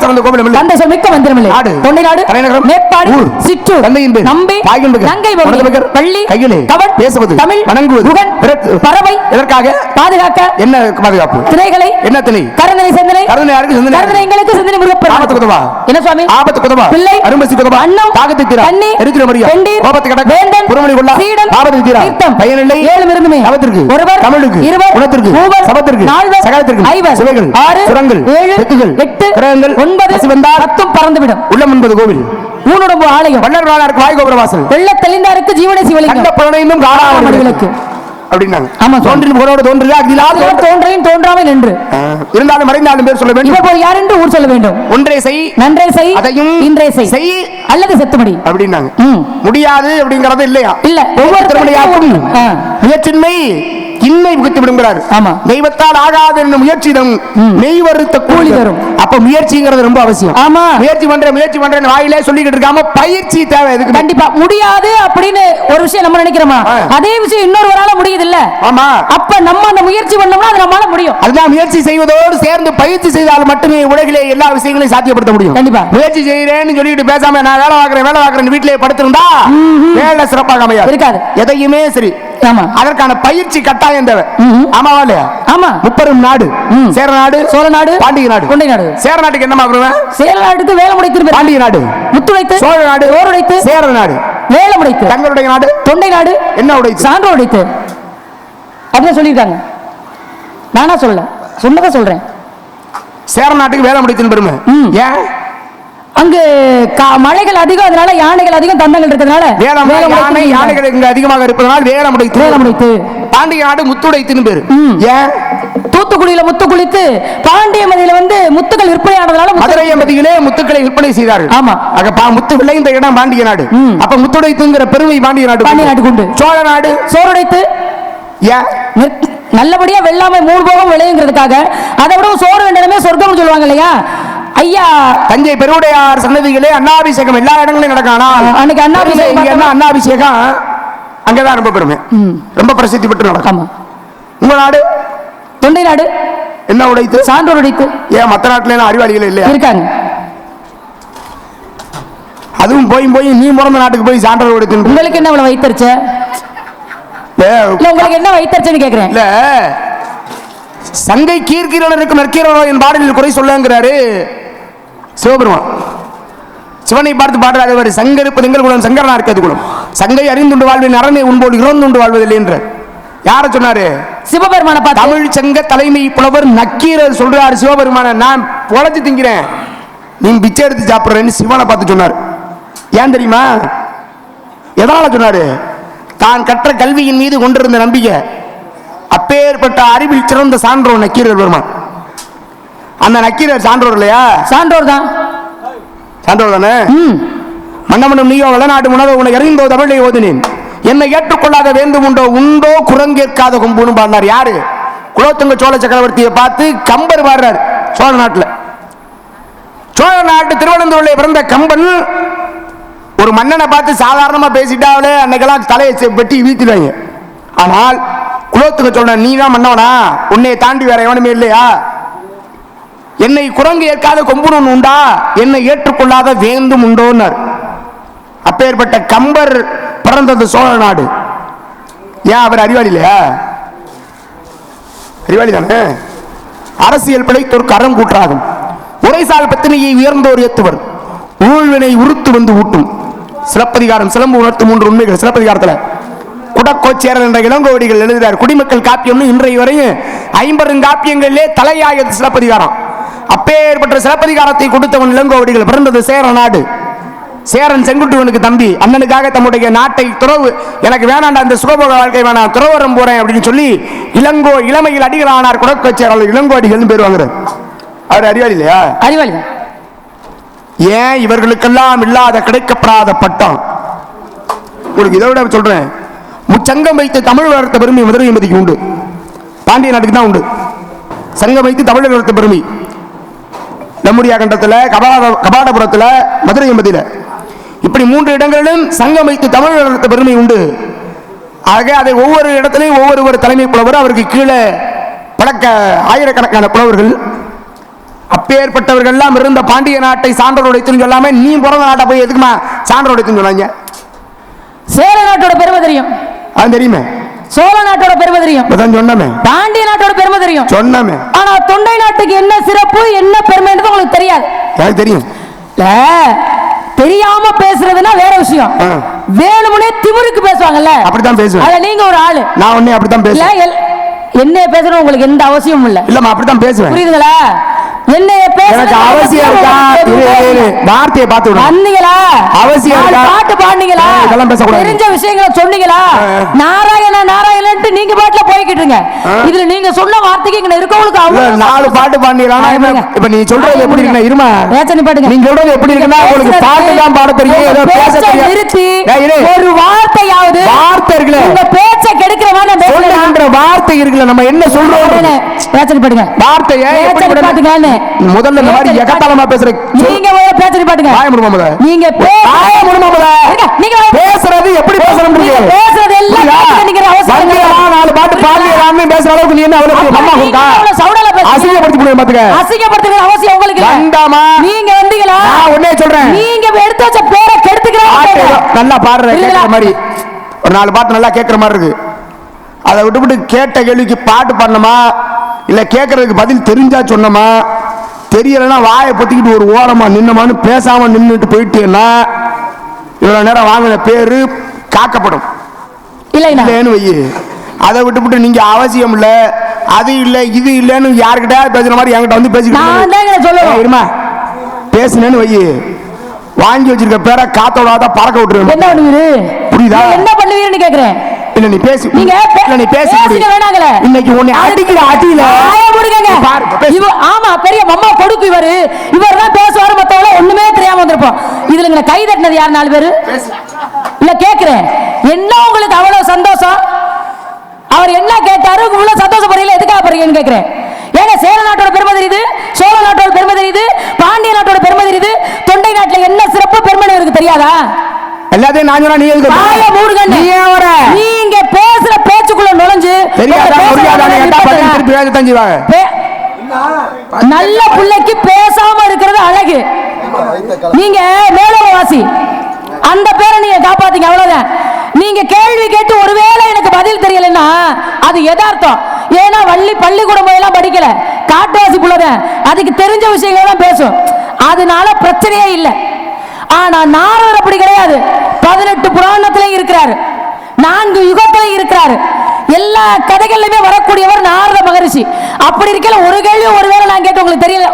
சிறந்த கோவில் தந்தை சொல் மிக்க மந்திரமில்லை தொண்டை நாடு தலைநகரம் மேற்பாடு சிற்றூர் தந்தையின் பேர் நம்பி நங்கை பள்ளி கையிலே கவன் பேசுவது தமிழ் வணங்குவது பறவை எதற்காக பாதுகாக்க என்ன பாதுகாப்பு திணைகளை என்ன திணை கரந்தனை சிந்தனை கரந்தனை யாருக்கு சிந்தனை கரந்தனை எங்களுக்கு சிந்தனை முருகப்பெருமான் ஆபத்து குதவா என்ன சுவாமி ஆபத்து குதவா பிள்ளை அரும்பசி குதவா அன்னம் தாகத்தை தீரா கண்ணி எரிக்கிற மரியா பெண்டீர் கோபத்தை கடக்க வேந்தன் புறமொழி கொள்ள சீடன் ஆபத்து தீரா தீர்த்தம் பயனில்லை ஏழு மிருந்துமே அவத்திற்கு ஒருவர் தமிழுக்கு இருவர் குணத்திற்கு மூவர் சபத்திற்கு நால்வர் சகலத்திற்கு ஐவர் சுவைகள் ஆறு சுரங்கள் ஏழு தெக்குகள் எட்டு கிரகங்கள் ஒன்பது சிவந்தார் பத்தும் பறந்துவிடும் உள்ளம் என்பது கோவில் ஊனுடம்பு ஆலயம் வள்ளல் வாழாருக்கு வாய் கோபுர வாசல் வெள்ள தெளிந்தாருக்கு ஜீவன சிவலிங்கம் கண்ட புலனையும் காணாமல் விளக்கு அப்படின்னாங்க. ஆமா தோன்றின் புகழோடு தோன்றுக அகிலார் தோன்றையும் தோன்றாமல் என்று இருந்தாலும் மறைந்தாலும் பேர் சொல்ல வேண்டும். இப்போ யார் என்று ஊர் சொல்ல வேண்டும். ஒன்றே செய் நன்றே செய் அதையும் இன்றே செய் அல்லது செத்துமடி அப்படின்னாங்க. முடியாது அப்படிங்கறது இல்லையா இல்ல ஒவ்வொரு திருமணியாக்கும் முயற்சின்மை இன்மை புகுத்தி விடுங்கிறார். ஆமா தெய்வத்தால் ஆகாது என்னும் முயற்சிதம் நெய் வருத்த கூலி தரும். அப்ப முயற்சிங்கிறது ரொம்ப அவசியம். ஆமா முயற்சி பண்றேன் வாயிலே சொல்லிக்கிட்டு இருக்காம பயிற்சி தேவை. இதுக்கு கண்டிப்பா முடியாது அப்படின்னு ஒரு விஷயம் நம்ம நினைக்கிறோமா அதே விஷயம் இன்னொருவரால முடியுது இல்ல. ஆமா அப்ப நம்ம அந்த முயற்சி பண்ணோம்னா அது நம்மளால முடியும். அதுதான் முயற்சி செய்வதோடு சேர்ந்து பயிற்சி செய்தால் மட்டுமே உலகிலே எல்லா விஷயங்களையும் சாத்தியப்படுத்த முடியும். கண்டிப்பா முயற்சி செய்யறேன்னு சொல்லிட்டு பேசாம நான் வேலை பார்க்கிறேன் வீட்டிலேயே படுத்திருந்தா வேலை சிறப்பாக அமையாது இருக்காது. எதையுமே சரி அதற்கான பயிற்சி கட்டாயம் தேவை. ஆமாவா இல்லையா? ஆமா முப்பெரும் நாடு சேர நாடு சோழ நாடு பாண்டிய நாடு கொண்டை நாடு. சேர நாட்டுக்கு என்னமா சேர நாட்டுக்கு வேலமுடை திரும்ப பாண்டிய நாடு முத்துடைத்து சோழ நாடு ஓருடைத்து சேர நாடு வேலமுடைத்து தங்களுடைய நாடு தொண்டை நாடு என்ன உடைத்து சான்று உடைத்து அப்படின்னு சொல்லியிருக்காங்க. நானா சொல்ல சொன்னதை சொல்றேன். சேர நாட்டுக்கு வேலமுடைத்தின் பெருமை ஏன் அங்கு மழைகள் அதிகம் அதனால யானைகள் அதிகம் தந்தங்கள் இருக்கிறதுனால யானைகள் இங்க அதிகமாக இருப்பதனால் வேலமுடைத்து பாண்டிய நாடு முத்துடைத்துன்னு பேரு. ஏன் தூத்துக்குடியில முத்து குளித்து பாண்டிய மதியில முத்துக்கள் விற்பனையானதுனால மதுரை மதியிலே முத்துக்களை விற்பனை செய்தார்கள். ஆமா முத்து விளைந்த இடம் பாண்டிய நாடு. அப்ப முத்துடைத்துங்கிற பெருமை பாண்டிய நாட்டுக்கு உண்டு. சோழ நாடு சோறுடைத்து நல்லபடியா வெள்ளாமை 3 போகம் விளையுங்கிறதுக்காக அதை விட சோறு வேண்டமே சொர்க்கம் சொல்லுவாங்க இல்லையா. ஐயா தஞ்சை பெருவுடையார் சன்னதிகளே அன்னாபிஷேகம் எல்லா இடங்களிலும் நடக்கானா அன்னைக்கு அன்னாபிஷேகம் அங்கதான் ரொம்ப பெருமை ரொம்ப பிரசித்தி பெற்று நடக்கும். உங்க நாடு தொண்டை நாடு என்ன உடைத்து சான்றோர் உடைத்து. ஏன் மற்ற நாட்டுல அறிவாளிகள் இல்லையா இருக்காங்க. அதுவும் போய் நீ பிறந்த நாட்டுக்கு போய் சான்றோர் உடைத்து உங்களுக்கு என்ன இவ்வளவு வைத்தறிச்ச உங்களுக்கு என்ன வைத்தறிச்சன்னு கேக்குறேன். இல்ல சங்கை கீர்க்கிறவனுக்கு நற்கிறவனோ என் பாடலில் குறை சொல்லுங்கிறாரு சிவபெருமான். சிவனை பார்த்து பாடுறாரு சங்க இருப்பது எங்கள் குலம் சங்கரனா இருக்கிறது குலம் சங்கை அறிந்துண்டு வாழ்வின் அரணை உண்போடு இறந்துண்டு வாழ்வதில்லை என்ற யார சொன்னாரு சிவபெருமான தமிழ் சங்க தலைமை புலவர் நக்கீரர் சொல்றாரு சிவபெருமான நான் பொழைச்சு திங்கிறேன் நீ பிச்சை எடுத்து சாப்பிடுறேன்னு சிவனை பார்த்து சொன்னார். ஏன் தெரியுமா எதனால சொன்னாரு தான் கற்ற கல்வியின் மீது கொண்டிருந்த நம்பிக்கை அப்பேற்பட்ட அறிவில் சிறந்த சான்றோர் நக்கீரர் பெருமான். அந்த நக்கீரர் சான்றோர் இல்லையா சான்றோர் தானே. மன்னமனும் நீயோ வளநாடு உணவு உனக்கு எறிந்தோ தமிழை ஓதினேன் என்னை ஏற்றுக்கொள்ளாத வேண்டும் உண்டோ குரங்கேற்காத கொம்புன்னு பாடினார். யாரு குலோத்துங்க சோழ சக்கரவர்த்தியை பார்த்து கம்பர் பாடுறார். சோழ நாட்டு திருவனந்தபுரத்திலே பிறந்த கம்பன் ஒரு மன்னனை பார்த்து சாதாரணமா பேசிட்டாலே அன்னைக்கெல்லாம் தலையை வெட்டி வீழ்த்திடுவாங்க. ஆனால் குலோத்துங்க சொல்ற நீ தான் மன்னவனா உன்னை தாண்டி வேற எவனுமே இல்லையா என்னை குரங்கு ஏற்காத கொம்புன்னு உண்டா என்னை ஏற்றுக்கொள்ளாத வேந்தும் உண்டோன்னார். அப்பேற்பட்ட கம்பர் பிறந்தது சோழ நாடு. ஏன் அவர் அறிவாளி இல்லையா அறிவாளி தானே. அரசியல் பிழைத்தோருக்கு அறம் கூற்றாகும் உரைசால் பத்தினியை உயர்ந்தோர் ஏத்துவர் ஊழ்வினை உறுத்து வந்து ஊட்டும். சிலப்பதிகாரம் சிலம்பு உணர்த்து 3 உண்மைகள். சிலப்பதிகாரத்தில் குடக்கோச்சேரல் என்ற இளங்கோவடிகள் எழுதுகிறார். குடிமக்கள் காப்பியம்னு இன்றைய வரையும் 50 காப்பியங்களிலே தலையாயது சிலப்பதிகாரம். அப்பேற்பட்ட சிலப்பதிகாரத்தை கொடுத்தவன் இளங்கோவடிகள். பிறந்தது சேர நாடு. சேரன் செங்குட்டுவனுக்கு தம்பி அண்ணனுக்காக தம்முடைய நாட்டை துறவு எனக்கு வேணாண்டா இந்த சுகபோக வாழ்க்கை வேணாம் துறவரம் போறேன் அப்படின்னு சொல்லி இளமையில் அடிகளானார். குடக்கோச்சேரல் இளங்கோவடிகள் பேர் வாங்குறார். அவர் அறிவாளி இல்லையா அறிவாளி. ஏன் இவர்களுக்கெல்லாம் இல்லாத கிடைக்கப்படாத பட்டம் உங்களுக்கு இதை விட சொல்றேன். முச்சங்கம் வைத்து தமிழ் வளர்த்த பெருமை மதுரை எம்பதிக்கு உண்டு. பாண்டிய நாட்டுக்கு தான் உண்டு சங்கம் வைத்து தமிழ் வளர்த்த பெருமை. நம்முடைய கண்டத்தில் கபாடபுரத்தில் மதுரை எம்பதியில் இப்படி 3 இடங்களிலும் சங்கம் வைத்து தமிழ் வளர்த்த பெருமை உண்டு. ஆக அதை ஒவ்வொரு இடத்திலையும் ஒவ்வொரு தலைமை புலவர் அவருக்கு கீழே பழக்க ஆயிரக்கணக்கான புலவர்கள் அப்பேற்பட்டவர்கள் எல்லாம் இருந்த பாண்டிய நாட்டை சான்றோர் உடைத்துன்னு சொல்லாம நீ பிறந்த நாட்டை போய் எதுக்குமா சான்றோர் உடைத்துன்னு சொன்னாங்க? சேர நாட்டோட பெருமை தெரியும், அது தெரியுமே. சோழ நாட்டோட பெருமை தெரியும், சொன்னமே. பாண்டிய நாட்டோட பெருமை தெரியும், சொன்னமே. ஆனா தொண்டை நாட்டுக்கு என்ன சிறப்பு என்ன பெருமைன்றது உங்களுக்கு தெரியாது. எனக்கு தெரியும். தெரியாம பேசுறதுன்னா வேற விஷயம். வேணும்னே திமிருக்கு பேசுவாங்கல்ல, அப்படித்தான் பேசுவேன். அதுல நீங்க ஒரு ஆளு. நான் ஒண்ணே அப்படித்தான் பேசுவேன். என்ன பேசணும் உங்களுக்கு எந்த அவசியமும் இல்ல. இல்லம்மா அப்படித்தான் பேசுவேன். புரியுதுங்களா? என்ன பேசுறது அவசியம் இருக்கா? வார்த்தையை பார்த்து விடுங்க. வந்தீங்களா? அவசியம் இருக்கா? பாட்டு பாடுனீங்களா? இதெல்லாம் பேச கூடாது. தெரிஞ்ச விஷயங்களை சொன்னீங்களா? நாராயண நாராயணன்ட்டு நீங்க பாட்டுல போய்க்கிட்டு இருங்க. இதுல நீங்க சொன்ன வார்த்தைக்கு இங்க இருக்கவங்களுக்கு அவ்வளவு 4 பாட்டு பாடுனீங்களா? இப்ப நீ சொல்றது எப்படி இருக்குன்னா இருமா பேச்சனி பாட்டுங்க. நீங்க சொல்றது எப்படி இருக்குன்னா உங்களுக்கு பாட்டு தான் பாட தெரியும், ஏதோ பேச தெரியும். நிறுத்தி ஒரு வார்த்தையாவது வார்த்தை இருக்குல உங்க பேச்ச கெடுக்கிற மாதிரி சொல்லுங்கன்ற வார்த்தை இருக்குல நம்ம என்ன சொல்றோம் பேச்சனி பாட்டுங்க. வார்த்தையை எப்படி பாட்டுங்க முதல்ல இந்த மாதிரி எகத்தாளமா பேசுற நீங்க பேச்சனி பாட்டுங்க. வாய முடுமா முத நீங்க வாய முடுமா முத நீங்க பேசுறது எப்படி பேசணும் புரியுது? பேசுறது எல்லாம் நீங்க அவசியம் இல்ல. 4 பாட்டு பாடுறீங்கன்னு பேசுற அளவுக்கு நீ என்ன அவ்வளவு அம்மா இருக்கா? அவ்வளவு சவுடால பேசுறீங்க. அசிங்கப்படுத்தி போடுங்க பாத்துங்க. அசிங்கப்படுத்துற அவசியம் உங்களுக்கு இல்ல. வேண்டாமா? நீங்க வந்தீங்களா? நான் உடனே சொல்றேன். நீங்க எடுத்து வச்ச பேரை கெடுத்துக்கறீங்க. நல்லா பாடுற கேக்குற மாதிரி ஒரு 4 பாட்டு நல்லா கேக்குற மாதிரி இருக்கு. அதை விட்டு கேட்ட கேள்விக்கு பாட்டு பாடணுமா இல்ல கேட்கறதுக்கு பதில் தெரிஞ்சா சொன்னமா? தெரியலன்னா வாயை பொத்திக்கிட்டு ஒரு ஓரமா நின்னமான்னு பேசாம நின்றுட்டு போயிட்டேன்னா இவ்வளவு நேரம் வாங்கின பேரு காக்கப்படும். இல்லைன்னு வை. அதை விட்டு நீங்க அவசியம் இல்ல அது இல்ல இது இல்லன்னு யாருக்கிட்ட பேசுற மாதிரி என்கிட்ட வந்து பேசிக்கிட்டு பேசுனேன்னு வை. வாங்கி வச்சிருக்க பேரை காத்தோட பறக்க விட்டுருவேன். என்ன பண்ணுவீரு? புரியுதா? என்ன பண்ணுவீருன்னு கேக்குறேன். இல்ல நீ பேசி நீங்க நீ பேசி வேணாங்கல. இன்னைக்கு உன்னை அடிக்கிற அடியில ஆய முடிங்கங்க. ஆமா பெரிய மம்மா கொடுக்கு இவர் தான் பேசுவாரு, மத்தவங்க ஒண்ணுமே தெரியாம வந்திருப்போம். இதுல நீங்க கை தட்டினது யார் 4 பேரு? இல்ல கேக்குறேன் என்ன உங்களுக்கு அவ்வளவு சந்தோஷம்? அவர் என்ன கேட்டாரு இவ்வளவு சந்தோஷப்படுறீங்க எதுக்காக போறீங்கன்னு கேக்குறேன். ஏங்க சேர நாட்டோட பெருமை தெரியுது, சோழ நாட்டோட பெருமை தெரியுது, பாண்டிய நாட்டோட பெருமை தெரியுது, தொண்டை நாட்டுல என்ன சிறப்பு பெருமை இருக்கு தெரியாதா? எல்லாத்தையும் நான் சொன்னா நீ எதுக்கு வாய மூடுங்க? நீங்க பேசுற பேச்சுக்குள்ள நுழைஞ்சு நல்ல பிள்ளைக்கு பேசாம இருக்கிறது அழகு. நீங்க மேலோகவாசி அந்த பேரை நீங்க காப்பாத்தீங்க அவ்வளவுதான். நீங்க கேள்வி கேட்டு ஒருவேளை எனக்கு பதில் தெரியலன்னா அது யதார்த்தம். ஏன்னா பள்ளிக்கூடம் எல்லாம் படிக்கல, காட்டுவாசி புள்ளதான், அதுக்கு தெரிஞ்ச விஷயங்கள் தான் பேசும். அதனால பிரச்சனையே இல்லை. ஆனா நாரதர் அப்படி கிடையாது. 18 புராணத்திலே இருக்கிறாரு, 4 யுகத்திலே இருக்கிறாரு, எல்லா கதைகளிலுமே வரக்கூடியவர் நாரத மகரிஷி. அப்படி இருக்கல ஒரு கேள்வி ஒருவேளை நான் கேட்டு உங்களுக்கு தெரியல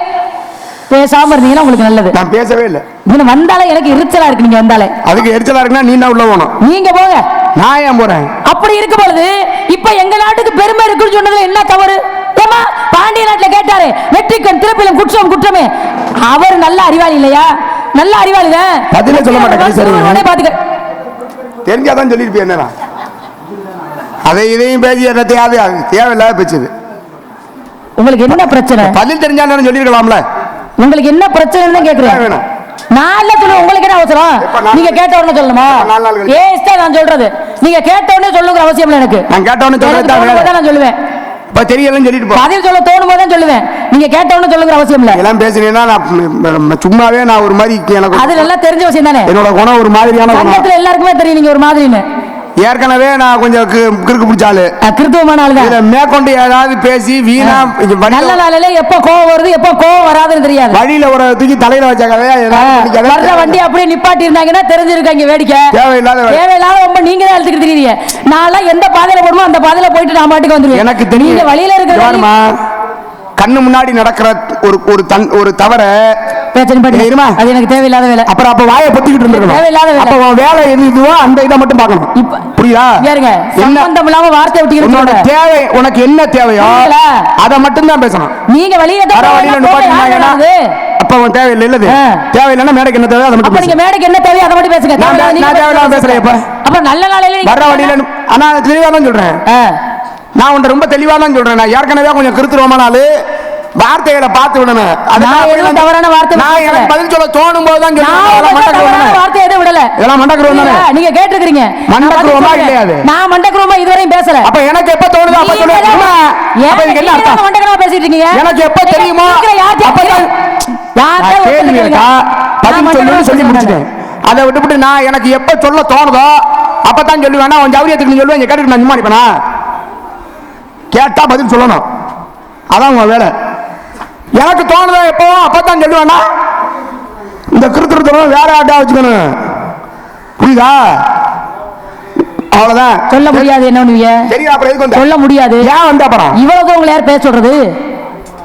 பேசாம இருந்தீங்கன்னா உங்களுக்கு நல்லது. நான் பேசவே இல்லை. நீங்க வந்தாலே எனக்கு எரிச்சலா இருக்கு. நீங்க வந்தாலே அதுக்கு எரிச்சலா இருக்குன்னா நீ உள்ள போகணும். நீங்க போங்க, நான் ஏன் போறேன்? அப்படி இருக்கும் பொழுது இப்ப எங்க நாட்டுக்கு பெருமை இருக்குன்னு சொன்னதுல என்ன தவறு? ஏமா பாண்டிய நாட்டுல கேட்டாரு வெற்றிக்கண் திறப்பிலும் குற்றம் குற்றமே. அவர் நல்ல அறிவாளி இல்லையா? நல்ல அறிவாளி தான். பதிலே சொல்ல மாட்டேன். பாத்துக்க தெரிஞ்சாதான் சொல்லிருப்பேன். என்ன அதை இதையும் பேசி என்னத்தையாவது தேவையில்லாத பேச்சுது. உங்களுக்கு என்ன பிரச்சனை? பதில் தெரிஞ்சா சொல்லிருக்கலாம்ல. உங்களுக்கு என்ன பிரச்சனை கேக்குறேன். நான் இல்ல சொல்லுவேன். உங்களுக்கு என்ன அவசரம்? நீங்க கேட்ட உடனே சொல்லணுமா? நான் சொல்றது நீங்க கேட்ட உடனே சொல்லுங்கிற அவசியம் இல்லை எனக்கு. நான் கேட்ட உடனே நான் சொல்லுவேன். தெரியலன்னு சொல்லிட்டு பதில் சொல்ல தோணும் போது சொல்லுவேன். நீங்க கேட்டவனு சொல்லுங்க அவசியம் இல்ல. எல்லாம் பேசுனீங்கன்னா நான் சும்மாவே நான் ஒரு மாதிரி எனக்கு அது நல்லா தெரிஞ்ச விஷயம் தானே. என்னோட குணம் ஒரு மாதிரியான குணம் எல்லாருக்குமே தெரியும். நீங்க ஒரு மாதிரின்னு ஏற்கனவே நான் கொஞ்சம் கிறுக்கு பிடிச்சாலு கிறுக்குமான ஆளு தான். மேற்கொண்டு ஏதாவது பேசி வீணா நல்ல நாளில எப்ப கோவம் வருது எப்ப கோவம் வராதுன்னு தெரியாது. வழியில ஒரு தூக்கி தலையில வச்சாக்கவே வர்ற வண்டி அப்படியே நிப்பாட்டி இருந்தாங்கன்னா தெரிஞ்சிருக்காங்க. வேடிக்கை தேவையில்லாத ரொம்ப நீங்க தான் எடுத்துக்கிட்டு தெரியுங்க. நான் எந்த பாதையில போடுமோ அந்த பாதையில போயிட்டு நான் பாட்டுக்கு வந்துருவேன். எனக்கு தெரியும் வழியில இருக்கிற கண்ணு முன்னாடி நடக்கிற ஒரு தவற அது எனக்கு தேவையில்லாத வேலை. அப்புறம் அப்ப வாயை பொத்திக்கிட்டு இருந்திருக்கணும். தேவையில்லாத வேலை. அப்ப வேலை எதுவோ அந்த இதை மட்டும் பார்க்கணும். இப்ப புரியுதா? ஏறுங்க சம்பந்தம் இல்லாம வார்த்தை விட்டு உன்னோட தேவை உனக்கு என்ன தேவையோ அதை மட்டும் தான் பேசணும். நீங்க வழியில நிப்பாட்டினாங்கன்னா அப்ப உன் தேவையில்லை. இல்லது தேவையில்லைன்னா மேடைக்கு என்ன தேவை அதை மட்டும். அப்ப நீங்க மேடைக்கு என்ன தேவையோ அதை மட்டும் பேசுங்க. நான் தேவையில்லாம பேசுறேன். இப்ப அப்ப நல்ல நாளையில வர வழியில ஆனா தெளிவா தான் சொல்றேன். நான் உன்னை ரொம்ப தெளிவா தான் சொல்றேன். நான் ஏற்கனவே கொஞ்சம் கிருத்துருவமானாலு வார்த்தைகளை பார்த்து விடணும். நான் எதுவும் தவறான வார்த்தை நான் எனக்கு பதில் சொல்ல தோணும் போதுதான் வார்த்தை எதுவும் விடல. இதெல்லாம் மண்டக்குருவம் தானே? நீங்க கேட்டிருக்கீங்க. மண்டக்குருவமா இல்லையாது? நான் மண்டக்குருவமா இதுவரையும் பேசல. அப்ப எனக்கு எப்ப தோணுதோ அப்ப சொல்லுங்க. அப்ப இதுக்கு என்ன அர்த்தம்? மண்டக்குருவமா பேசிட்டு இருக்கீங்க. எனக்கு எப்ப தெரியுமோ அப்பதான் கேள்வி இருக்கா பதில் சொல்லுன்னு சொல்லி முடிச்சிட்டேன். அதை விட்டுவிட்டு நான் எனக்கு எப்ப சொல்ல தோணுதோ அப்பதான் சொல்லுவேன். உன் ஜவுரியத்துக்கு சொல்லுவேன். கேட்டுட்டு நான் சும்மா நிப்பேனா? கேட்டா பதில் சொல்லணும். அதான் உங்க வேலை. எனக்கு தோணுதோ எப்போ அப்பதான் சொல்லுவேன்னா இந்த கிருத்திருத்தம் வேற ஆட்டா வச்சுக்கணும். புரியுதா? அவ்வளவுதான். சொல்ல முடியாது. என்ன சொல்ல முடியாது. ஏன் வந்து அப்புறம் இவ்வளவு உங்களை யார் பேச சொல்றது?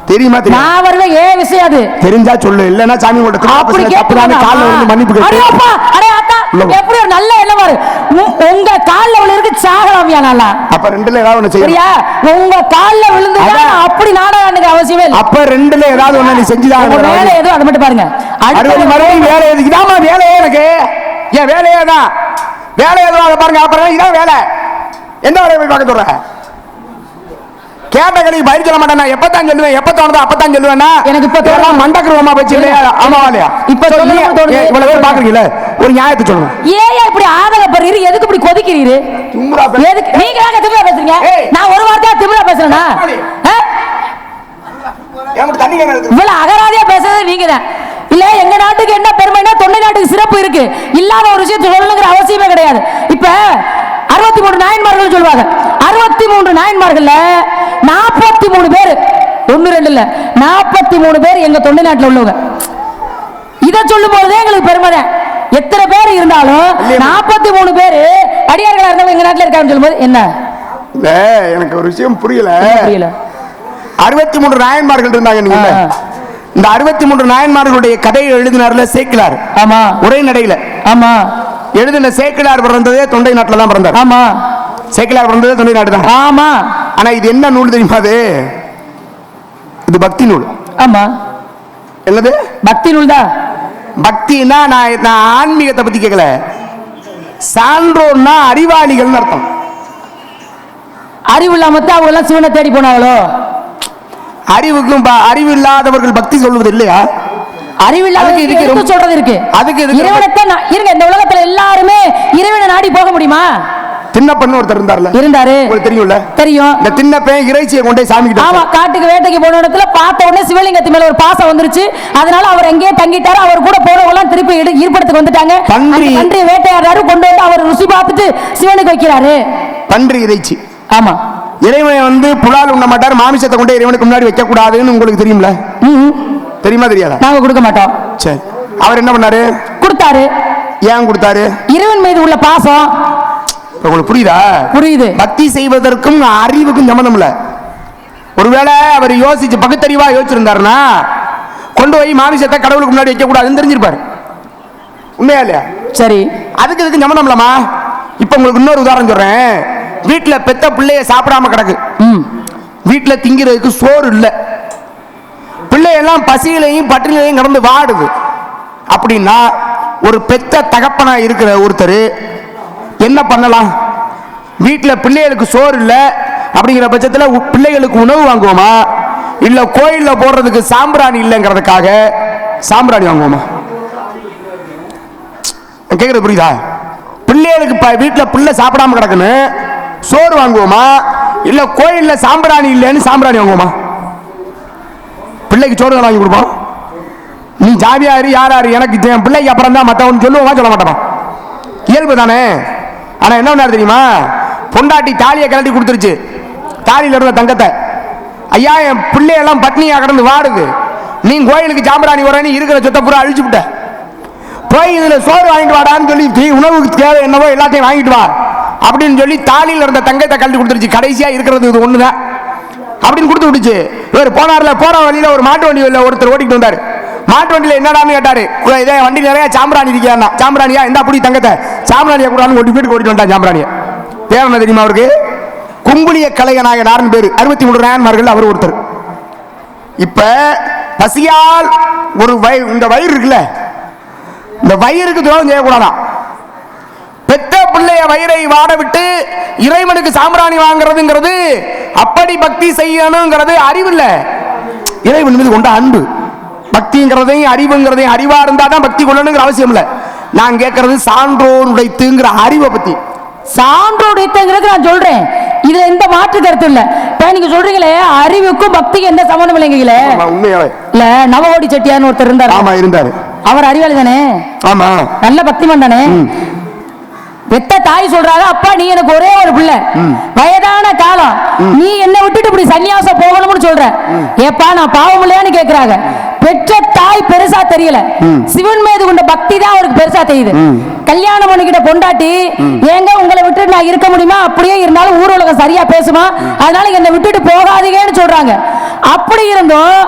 தெரியுமா? நான் வருவேன். ஏன் விஷயம் அது தெரிஞ்சா சொல்லு. இல்லன்னா சாமி கூட அப்படி கால்ல வந்து மன்னிப்பு கேட்டு எப்படி ஒரு நல்ல எண்ணம் பாரு. உங்க கால்ல விழுந்து சாகலாமியா? நல்லா அப்ப ரெண்டுல ஏதாவது ஒண்ணு செய்யா. உங்க கால்ல விழுந்து அப்படி நாடகம் அவசியமே இல்லை. அப்ப ரெண்டுல ஏதாவது ஒண்ணு நீ செஞ்சுதான் வேலை ஏதோ அதை மட்டும் பாருங்க. அடுத்த மறுபடியும் வேலை எதுக்கு? இதாமா வேலையே எனக்கு. ஏன் வேலையே தான் வேலை எதுவும் அதை பாருங்க. அப்புறம் இதான் வேலை. எந்த வேலையை போய் பார்க்க சொல்ற? கேட்ட கல்வி பயிர் சொல்ல மாட்டேன். எப்பதான் சொல்லுவேன்? எப்ப தோணுதோ அப்பதான் சொல்லுவேன்னா எனக்கு இப்ப மண்டக்குருவமா போச்சு இல்லையா? ஆமா இல்லையா? இப்ப இவ்வளவு பேர் பாக்குறீங்களா? ஒரு நியாயத்தை சொல்லுங்க. ஏன் இப்படி ஆதங்கப்படுறீரு? எதுக்கு இப்படி கொதிக்கிறீரு? எதுக்கு நீங்க திமிரா பேசுறீங்க? நான் ஒரு வார்த்தையா திமிரா பேசுறேன்னா? இவ்வளவு அகராதியா பேசுறது நீங்க தான். இல்ல எங்க நாட்டுக்கு என்ன பெருமைன்னா தொண்டை நாட்டுக்கு சிறப்பு இருக்கு. இல்லாத ஒரு விஷயத்தை சொல்லணுங்கிற அவசியமே கிடையாது. இப்ப 63 நாயன்மார்கள் சொல்லுவாங்க. 63 நாயன்மார்கள்ல 43 பேர், 1 2 இல்ல 43 பேர் எங்க தொண்டை நாட்டில் உள்ளவங்க. இதை சொல்லும் போதே எங்களுக்கு பெருமை தான். எத்தனை பேர் இருந்தாலும் 43 பேர் அடியார்களா இருந்தவங்க எங்க நாட்டில் இருக்காங்கன்னு சொல்லும்போது என்ன? எனக்கு ஒரு விஷயம் புரியல. 63 நாயன்மார்கள் இருந்தாங்க. நீங்க இந்த 63 நாயன்மார்களுடைய கதையை எழுதினார்ல சேக்கிலார். ஆமா. உரைநடையில. ஆமா. எழுதின சேக்கிலார் பிறந்ததே தொண்டை நாட்டில் தான் பிறந்தார். ஆமா. சேக்கிலார் பிறந்ததே தொண்டை நாட்டு தான். ஆமா. ஆனா இது என்ன நூல் தெரியுமா? இது பக்தி நூல். ஆமா. என்னது? பக்தி நூல் தான். பக்தினா நான் ஆன்மீகத்தை பத்தி கேட்கல. சான்றோர்னா அறிவாளிகள் அர்த்தம். அறிவு இல்லாம அவங்க எல்லாம் சிவனை தேடி போனாங்களோ? அறிவுக்கும் அறிவு இல்லாதவர்கள் பக்தி சொல்வது இல்லையா? அறிவில்லாத சொல்றது இருக்கு. அதுக்கு இறைவனைத்தான் இருங்க. இந்த உலகத்துல எல்லாருமே இறைவனை நாடி போக முடியுமா? தின்னப்பன் ஒருத்தர் இருந்தாரு. உங்களுக்கு தெரியும்ல? தெரியும். இந்த தின்னப்பன் இறைச்சியை கொண்டே சாமி கிட்ட. ஆமா. காட்டுக்கு வேட்டைக்கு போன இடத்துல பார்த்த உடனே சிவலிங்கத்து மேல ஒரு பாசம் வந்துருச்சு. அதனால அவர் எங்கேயே தங்கிட்டாரு. அவர் கூட போனவங்க எல்லாம் திருப்பி ஈர்ப்படத்துக்கு வந்துட்டாங்க. பன்றி வேட்டையாடுறாரு. கொண்டு வந்து அவர் ருசி பார்த்துட்டு சிவனுக்கு வைக்கிறாரு. பன்றி இறைச்சி. ஆமா. இறைவனை வந்து புலால் உண்ண மாட்டார். மாமிசத்தை கொண்டு இறைவனுக்கு முன்னாடி வைக்க கூடாதுன்னு உங்களுக்கு தெரியும்ல? தெரியுமா தெரியாதா? நாங்க கொடுக்க மாட்டோம். சரி. அவர் என்ன பண்ணாரு? கொடுத்தாரு. ஏன் கொடுத்தாரு? இறைவன் மீது உள்ள பாசம். உங்களுக்கு புரியுதா? புரியுது. பக்தி செய்வதற்கும் அறிவுக்கும் சம்பந்தம் இல்ல. ஒருவேளை அவர் யோசிச்சு பகுத்தறிவா யோசிச்சிருந்தாருன்னா கொண்டு போய் மாமிசத்தை கடவுளுக்கு முன்னாடி வைக்க கூடாதுன்னு தெரிஞ்சிருப்பாரு. உண்மையா இல்லையா? சரி. அதுக்கு இதுக்கு சம்பந்தம் இல்லமா? இப்ப உங்களுக்கு இன்னொரு உதாரணம் சொல்றேன். வீட்டுல பெத்த பிள்ளைய சாப்பிடாம கிடக்கு. வீட்டுல திங்கிறதுக்கு சோறு இல்ல. பிள்ளையெல்லாம் பசியிலையும் பட்டினிலையும் கடந்து வாடுது. அப்படின்னா ஒரு பெத்த தகப்பனா இருக்கிற ஒருத்தர் என்ன பண்ணலாம்? வீட்டுல பிள்ளைகளுக்கு சோறு இல்ல அப்படிங்கிற பட்சத்தில் பிள்ளைகளுக்கு உணவு வாங்குவோமா? இல்ல கோயில்ல போடுறதுக்கு சாம்பிராணி இல்லைங்கிறதுக்காக சாம்பிராணி வாங்குவோமா? கேக்குறது புரியுதா? பிள்ளைகளுக்கு வீட்டுல பிள்ளை சாப்பிடாம கிடக்குன்னு சோறு வாங்குவோமா? இல்ல கோயில்ல சாம்பிராணி இல்லைன்னு சாம்பிராணி வாங்குவோமா? பிள்ளைக்கு சோறு வாங்கி கொடுப்போம். நீ ஜாதியாரு யாராரு எனக்கு பிள்ளைக்கு அப்புறம் தான் மற்றவன் சொல்லுவோமா? சொல்ல மாட்டான். இயல்பு தானே. ஆனா என்ன பண்ணாரு தெரியுமா? பொண்டாட்டி தாலியை கழட்டி கொடுத்துருச்சு. தாலியில இருந்த தங்கத்தை. ஐயா என் பிள்ளையெல்லாம் பட்னியா கடந்து வாடுது. நீ கோயிலுக்கு சாம்பிராணி வரேன்னு இருக்கிற சொத்தை பூரா அழிச்சு விட்ட. போய் இதுல சோறு வாங்கிட்டு வாடான்னு சொல்லி உணவுக்கு தேவை என்னவோ எல்லாத்தையும் வாங்கிட்டு வா அப்படின்னு சொல்லி தாலியில இருந்த தங்கத்தை கழட்டி கொடுத்துருச்சு. கடைசியா இருக்கிறது இது ஒண்ணுதான் அப்படின்னு கொடுத்து விட்டுச்சு. இவர் போனார்ல, போற வழியில ஒரு மாட்டு வண்டியில ஒருத்தர் ஓட்டிட்டு வந்தாரு. மாட்டு வண்டியில என்னடான்னு கேட்டாரு. இதே வண்டி நிறைய சாம்பிராணி இருக்கியா? சாம்பிராணியா இந்த அப்படி தங்கத்தை சாம்பிராணியா கூடாதுன்னு ஓட்டி போயிட்டு ஓட்டிட்டு வந்தான். சாம்பிராணிய பேர் என்ன தெரியுமா அவருக்கு? குங்குளிய கலையநாயனார்னு பேரு. 63 நாயன்மார்கள் அவர் ஒருத்தர். இப்ப பசியால் ஒரு இந்த வயிறு இருக்குல்ல, இந்த வயிறுக்கு துரோகம் செய்யக்கூடாதான். பெத்த பிள்ளைய வயிறை வாட விட்டு இறைவனுக்கு சாம்பிராணி வாங்குறதுங்கிறது அப்படி பக்தி செய்யணுங்கிறது அறிவு இல்ல. இறைவன் மீது கொண்ட அன்பு. பக்திங்கிறதையும் அறிவுங்கிறதையும் அறிவா இருந்தாதான் பக்தி கொள்ளணுங்கிற அவசியம் இல்லை. நான் கேட்கறது சான்றோர் உடைத்துங்கிற அறிவை பத்தி. சான்றோர் உடைத்துங்கிறது நான் சொல்றேன், இதுல எந்த மாற்று கருத்து இல்ல. இப்ப நீங்க சொல்றீங்களே அறிவுக்கும் பக்திக்கு எந்த சம்பந்தம் இல்லைங்களே. உண்மையாவே இல்ல, நவகோடி செட்டியார்னு ஒருத்தர் இருந்தாரு. ஆமா இருந்தாரு. அவர் அறிவாளி தானே? ஆமா, நல்ல பக்திமான் தானே? பெத்த தாய் சொல்றாங்க, அப்பா நீ எனக்கு ஒரே ஒரு பிள்ளை, வயதான காலம், நீ என்ன விட்டுட்டு இப்படி சன்னியாசம் போகணும்னு சொல்ற, ஏப்பா நான் பாவம் இல்லையான்னு கேக்குறாங்க. பெற்ற தாய் பெருசா தெரியல, சிவன் மீது கொண்ட பக்தி தான் அவருக்கு பெருசா தெரியுது. கல்யாணம் பண்ணிக்கிட்ட பொண்டாட்டி, ஏங்க உங்களை விட்டுட்டு நான் இருக்க முடியுமா, அப்படியே இருந்தாலும் ஊர் உலகம் சரியா பேசுமா, அதனால என்னை விட்டுட்டு போகாதீங்கன்னு சொல்றாங்க. அப்படி இருந்தும்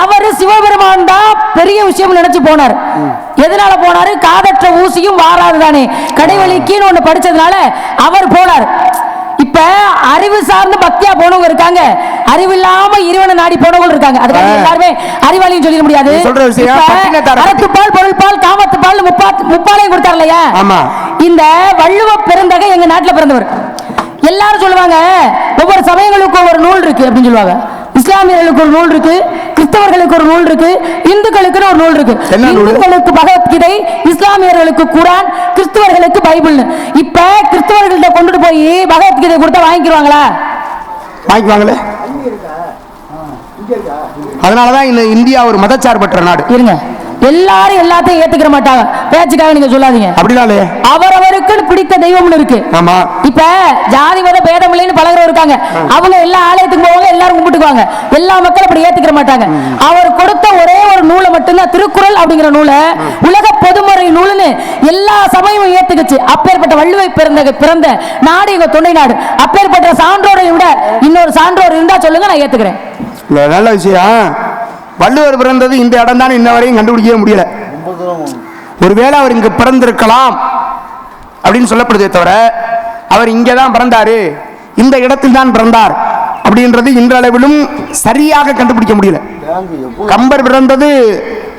அவரு சிவபெருமான் தான் பெரிய விஷயம் நினைச்சு போனார். எதனால போனாரு? காதற்ற ஊசியும் வாராது தானே, கடைவெளிக்குன்னு ஒண்ணு படிச்சதுனால அவர் போனார். இப்ப அறிவு சார்ந்து பக்தியா போனவங்க இருக்காங்க, அறிவு இல்லாம இறைவனை நாடி போனவங்க இருக்காங்க. அதுக்காக எல்லாருமே அறிவாளியும் சொல்லிட முடியாது. அறத்துப்பால், பொருள்பால், காமத்துப்பால் முப்பாலையும் கொடுத்தார் இல்லையா? இந்த வள்ளுவ பெருந்தகை எங்க நாட்டுல பிறந்தவர். எல்லாரும் சொல்லுவாங்க ஒவ்வொரு சமயங்களுக்கும் ஒரு நூல் இருக்கு அப்படின்னு சொல்லுவாங்க. இஸ்லாமியர்களுக்கு ஒரு நூல் இருக்கு, கிறிஸ்தவர்களுக்கு ஒரு நூல் இருக்கு, இந்துக்களுக்கு ஒரு நூல் இருக்கு. இந்துக்களுக்கு பகவத்கீதை, இஸ்லாமியர்களுக்கு குர்ஆன், கிறிஸ்தவர்களுக்கு பைபிள். இப்ப கிறிஸ்தவர்கள்ட்ட கொண்டுட்டு போய் பகவத்கீதை கொடுத்தா வாங்கிக்குவாங்களா? வாங்கிக்குவாங்களே. அதனாலதான் இந்த இந்தியா ஒரு மதச்சார்பற்ற நாடு. இருங்க, எல்லாரும் எல்லாத்தையும் ஏத்துக்கிற மாட்டாங்க, பேச்சுக்காக நீங்க சொல்லாதீங்க. அப்படினாலே அவரவருக்கு பிடித்த தெய்வம்னு இருக்கு. ஆமா, இப்ப ஜாதி மத பேதம் இல்லைன்னு பலரும் இருக்காங்க, அவங்க எல்லா ஆலயத்துக்கு போவாங்க, எல்லாரும் கும்பிட்டுக்குவாங்க. எல்லா மக்களும் அப்படி ஏத்துக்கிற மாட்டாங்க. அவர் கொடுத்த ஒரே ஒரு நூலை மட்டும்தான், திருக்குறள் அப்படிங்கிற நூலை உலக பொதுமுறை நூல்னு எல்லா சமயமும் ஏத்துக்குச்சு. அப்பேற்பட்ட வள்ளுவை பிறந்த நாடு எங்க துணை நாடு. அப்பேற்பட்ட சான்றோரை விட இன்னொரு சான்றோர் இருந்தா சொல்லுங்க, நான் ஏத்துக்கிறேன். நல்ல விஷயம். வள்ளுவர் பிறந்தது இந்த இடம் தான் இன்ன வரையும் கண்டுபிடிக்கவே முடியல. ஒருவேளை அவர் இங்கு பிறந்திருக்கலாம் அப்படின்னு சொல்லப்படுதே தவிர அவர் இங்கேதான் பிறந்தாரு, இந்த இடத்தில் தான் பிறந்தார் அப்படின்றது இன்றளவிலும் சரியாக கண்டுபிடிக்க முடியல. கம்பர் பிறந்தது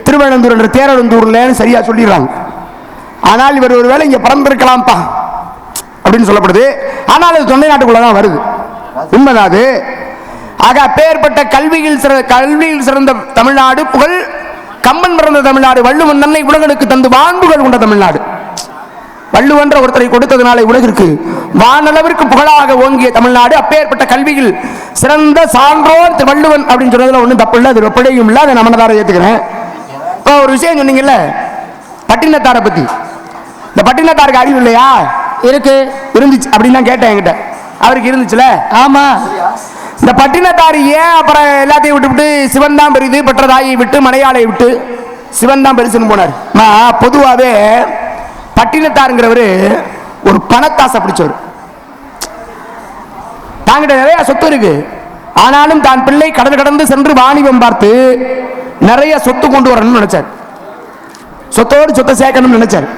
திருவனந்தூர் என்ற தேரழந்தூர்ல சரியா சொல்லிடுறாங்க. ஆனால் இவர் ஒருவேளை இங்க பிறந்திருக்கலாம்ப்பா அப்படின்னு சொல்லப்படுது. ஆனால் அது தொண்டை நாட்டுக்குள்ளதான் வருது, உண்மைதான் அது. ஆக அப்பேற்பட்ட கல்வியில் சிறந்த தமிழ்நாடு, புகழ் கம்பன் பிறந்த தமிழ்நாடு, வள்ளுவன் தன்னை உலகளுக்கு தந்து வான்புகள் கொண்ட தமிழ்நாடு. வள்ளுவன்ற ஒருத்தரை கொடுத்ததுனால உலகிற்கு வானளவிற்கு புகழாக ஓங்கிய தமிழ்நாடு. அப்பேற்பட்ட கல்வியில் சிறந்த சான்றோர் வள்ளுவன் அப்படின்னு சொன்னதுல ஒன்றும் தப்பு இல்லை, அது பிழையும் இல்லை, அதை நம்மதார ஏற்றுக்கிறேன். இப்போ ஒரு விஷயம் சொன்னீங்கல்ல பட்டினத்தாரை பத்தி, இந்த பட்டினத்தாருக்கு அறிவு இல்லையா? இருக்கு, இருந்துச்சு அப்படின்னு தான் கேட்டேன் என்கிட்ட. அவருக்கு இருந்துச்சுல? ஆமா. இந்த பட்டினத்தார் ஏன் அப்புறம் எல்லாத்தையும் விட்டு சிவன் தான் பெரிது, பெற்ற தாயை விட்டு மலையாளை விட்டு சிவன் தான் பெருசுன்னு போனார்? பொதுவாகவே பட்டினத்தாருங்கிறவர் ஒரு பணத்தாசை பிடிச்சவர். தாங்கிட்ட நிறைய சொத்து இருக்கு, ஆனாலும் தான் பிள்ளை கடல் கடந்து சென்று வாணிபம் பார்த்து நிறைய சொத்து கொண்டு வரணும்னு நினைச்சார். சொத்தோடு சொத்தை சேர்க்கணும்னு நினைச்சார்.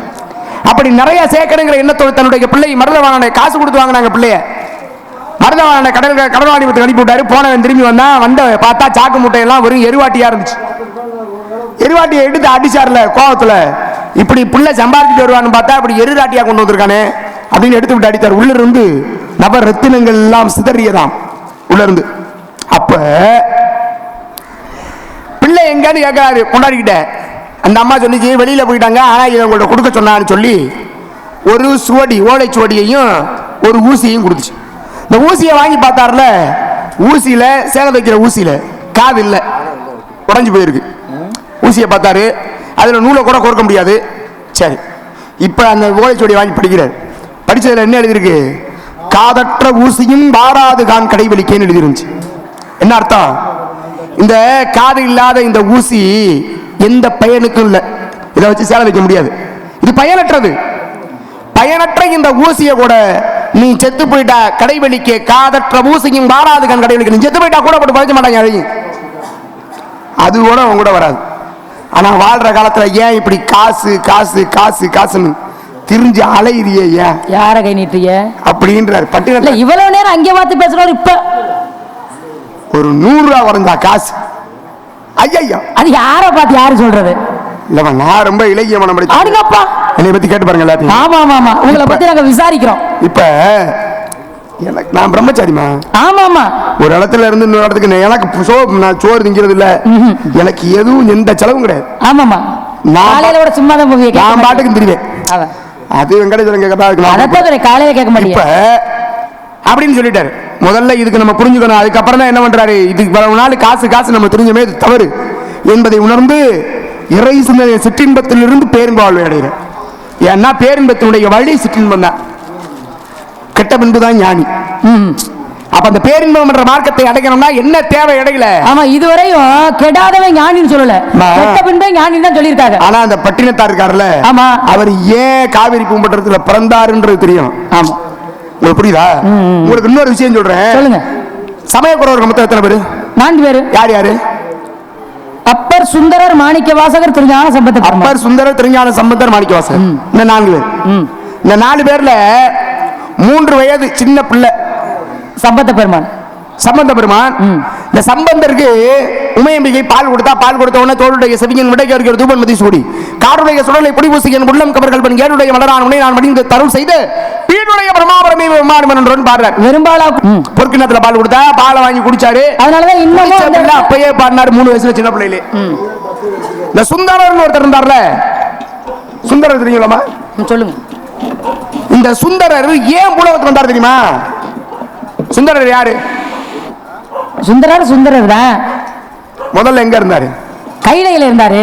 அப்படி நிறைய சேர்க்கணுங்கிற எண்ணத்தோடு தன்னுடைய பிள்ளை மருதவாணனை காசு கொடுத்து வாங்கினாங்க. பிள்ளைய மருதவாணனை கடல் வாணிபத்துக்கு அனுப்பி விட்டாரு. போனவன் திரும்பி வந்த பார்த்தா சாக்கு மூட்டையெல்லாம் வெறும் எருவாட்டியா இருந்துச்சு. எருவாட்டியை எடுத்து அடிச்சார்ல கோவத்துல, இப்படி புள்ள சம்பாதிச்சுட்டு வருவான்னு பார்த்தா இப்படி எருராட்டியா கொண்டு வந்திருக்கானே அப்படின்னு எடுத்து விட்டு அடித்தார். உள்ள இருந்து நப ரத்தினங்கள் எல்லாம் சிதறியதாம் உள்ள இருந்து. அப்ப பிள்ளை எங்கன்னு கேட்கிறாரு கொண்டாடிக்கிட்ட. அந்த அம்மா சொல்லிச்சு வெளியில போயிட்டாங்க, ஆனா இதை உங்கள்ட்ட கொடுக்க சொன்னான்னு சொல்லி ஒரு சுவடி, ஓலை சுவடியையும் ஒரு ஊசியையும் கொடுத்துச்சு. இந்த ஊசியை வாங்கி பார்த்தார்ல, ஊசியில சேலை வைக்கிற ஊசியில காது இல்லை, உடஞ்சி போயிருக்கு. ஊசியை பார்த்தாரு, அதுல நூலை கூட கொடுக்க முடியாது. சரி, இப்ப அந்த ஓலைச்சுவடியை வாங்கி படிக்கிறார். படிச்சதுல என்ன எழுதியிருக்கு? காதற்ற ஊசியும் வாராது கான் கடைவெளிக்கேன்னு எழுதிருந்துச்சு. என்ன அர்த்தம்? இந்த காது இல்லாத இந்த ஊசி எந்த பயனுக்கும் இல்லை, இதை வச்சு சேலை வைக்க முடியாது, இது பயனற்றது. பயனற்ற இந்த ஊசியை கூட நீ செத்து போயிட்டா கடைவெளிக்கு, காதற்ற ஊசியும் வாராது கண் கடைவெளிக்கு, நீ செத்து போயிட்டா கூட போட்டு பழிக்க மாட்டாங்க அழகி, அது கூட அவங்க கூட வராது. ஆனா வாழ்ற காலத்துல ஏன் இப்படி காசு காசு காசு காசுன்னு திரிஞ்சு அலையிறியே? ஏன் யார கை நீட்டிய அப்படின்றாரு பட்டியல. இவ்வளவு நேரம் அங்கே பார்த்து பேசுறாரு, இப்ப ஒரு 100 ரூபா வரைஞ்சா காசு. ஐயா அது யார பார்த்து யாரு சொல்றது? இல்ல நான் ரொம்ப இலக்கிய மனம் படிச்சேன். என்னை பத்தி கேட்டு பாருங்க எல்லாத்தையும். ஆமா ஆமா ஆமா, உங்களை பத்தி நாங்க விசாரிக்கிறோம். இப்ப எனக்கு நான் பிரம்மச்சாரிமா. ஆமா ஆமா. ஒரு இடத்துல இருந்து இன்னொரு இடத்துக்கு எனக்கு நான் சோறு திங்கிறது இல்ல. எனக்கு எதுவும் எந்த செலவும் கிடையாது. ஆமாமா. காலையில சும்மா தான் போய் நான் பாட்டுக்கு திரிவேன். அது வெங்கடேஸ்வரன் கேட்கறதா காலையில கேட்க மாட்டேன் இப்ப அப்படின்னு சொல்லிட்டாரு. முதல்ல இதுக்கு நம்ம புரிஞ்சுக்கணும். அதுக்கப்புறம் தான் என்ன பண்றாரு, இதுக்கு பல நாள் காசு நம்ம தெரிஞ்சமே இது தவறு என்பதை உணர்ந்து இறை சிற்றின்பத்திலிருந்து பேரின்பாழ்வை அடைகிறார். ஏன்னா பேரின்பத்தினுடைய வழி சிற்றின்பம் தான், கெட்ட பின்புதான் ஞானி. அப்ப அந்த பேரின்பம் என்ற மார்க்கத்தை அடைக்கணும்னா என்ன தேவை இடையில? ஆமா, இதுவரையும் கெடாதவன் ஞானின்னு சொல்லல, கெட்ட பின்பே ஞானி தான் சொல்லியிருக்காங்க. ஆனா அந்த பட்டினத்தார் இருக்காருல்ல, ஆமா, அவர் ஏன் காவிரி பூம்பட்டத்துல பிறந்தாருன்றது தெரியும். ஆமா, உங்களுக்கு புரியுதா? உங்களுக்கு இன்னொரு விஷயம் சொல்றேன், சொல்லுங்க. சமயக்குறவர் மொத்தம் எத்தனை பேரு? 4 பேரு. யார் யாரு? அப்பர், சுந்தரர், மாணிக்க வாசகர், திருஞான சம்பந்தர். அப்பர், சுந்தரர், திருஞான சம்பந்தர், மாணிக்க வாசகர். இந்த 4 பேர். இந்த 4 பேர்ல 3 வயது சின்ன பிள்ளை சம்பந்த பெருமான். இந்த சம்பந்தருக்கு உமையம்பிகை பால் கொடுத்த உடனே தோளுடைய செவியன் விடைக்கு தூபன் மதி சூடி காடுடைய சுடலை புடிபூசியன் உள்ளம் கவர்கள் பண் ஏழுடைய மலரான் உடனே நான் மடிந்து தருள் செய்து வீடுடைய பிரமாபரமே விமானம் பாடுறார். வெறும்பாலா பொற்கிணத்துல பால் கொடுத்தா பாலை வாங்கி குடிச்சாரு. அதனாலதான் இன்னும் அப்பயே பாடினார் 3 வயசுல சின்ன பிள்ளையிலே. இந்த சுந்தரர் ஒருத்தர் இருந்தார்ல, சுந்தரர் தெரியுங்களா? சொல்லுங்க. இந்த சுந்தரர் ஏன் பூலோகத்துக்கு வந்தார் தெரியுமா? சுந்தரர் யாரு? சுந்தரர் தான். முதல்ல எங்க இருந்தாரு? கைலையில இருந்தாரு.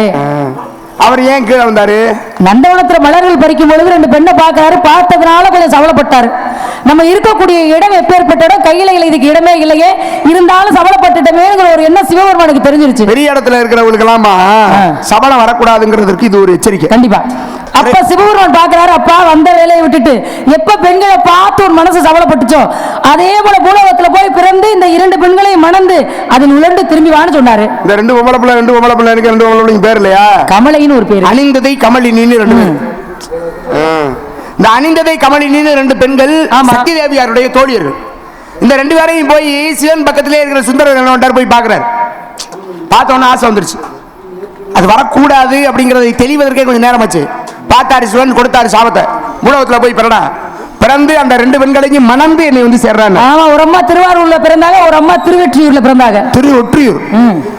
அவர் ஏன் கீழே வந்தாரு? நந்தவனத்துல மலர்கள் பறிக்கும் பொழுது 2 பெண்ணை பார்க்கிறாரு. பார்த்ததுனால கொஞ்சம் சவலப்பட்டாரு. நம்ம இருக்கக்கூடிய இடம் எப்பேற்பட்ட இடம், கையிலையில இதுக்கு இடமே இல்லையே, இருந்தாலும் சவலப்பட்டுட்டமே ஒரு எண்ணம் சிவபெருமானுக்கு தெரிஞ்சிருச்சு. பெரிய இடத்துல இருக்கிறவங்களுக்கு எல்லாமா சபலம் வரக்கூடாதுங்கிறதுக்கு இது ஒரு எச்சரிக்கை. கண்டிப்பா. அப்ப சிவபெருமான் பாக்குறாரு, அப்பா வந்த வேலையை விட்டுட்டு எப்ப பெண்களை பார்த்து ஒரு மனசு சவலப்பட்டுச்சோ அதே போல பூலோகத்துல போய் பிறந்து இந்த 2 பெண்களையும் மணந்து அதில் உழண்டு திரும்பி வான்னு சொன்னாரு. இந்த 2 பொம்பளை பிள்ளை எனக்கு 2 பொம்பளை பேர் இல்லையா? கமலைன்னு ஒரு பேர். அணிந்ததை கமலினின்னு 2 பேர். இந்த அணிந்ததை கமலினின்னு 2 பெண்கள் சக்தி தேவியாருடைய தோழியர்கள். இந்த 2 பேரையும் போய் சிவன் பக்கத்திலே இருக்கிற சுந்தரர் போய் பாக்குறாரு. பார்த்தோன்னு ஆசை வந்துருச்சு. அது வரக்கூடாது அப்படிங்கறதை தெளிவதற்கே கொஞ்சம் நேரம் ஆச்சு. பார்த்தாரு சிவன், கொடுத்தாரு சாபத்தை, பூலோகத்துல போய் பிறந்து அந்த 2 பெண்களையும் மணந்து என்னை வந்து சேர்றாங்க. ஆமா, ஒரு அம்மா திருவாரூர்ல பிறந்தாங்க, ஒரு அம்மா திருவெற்றியூர்ல பிறந்தாங்க.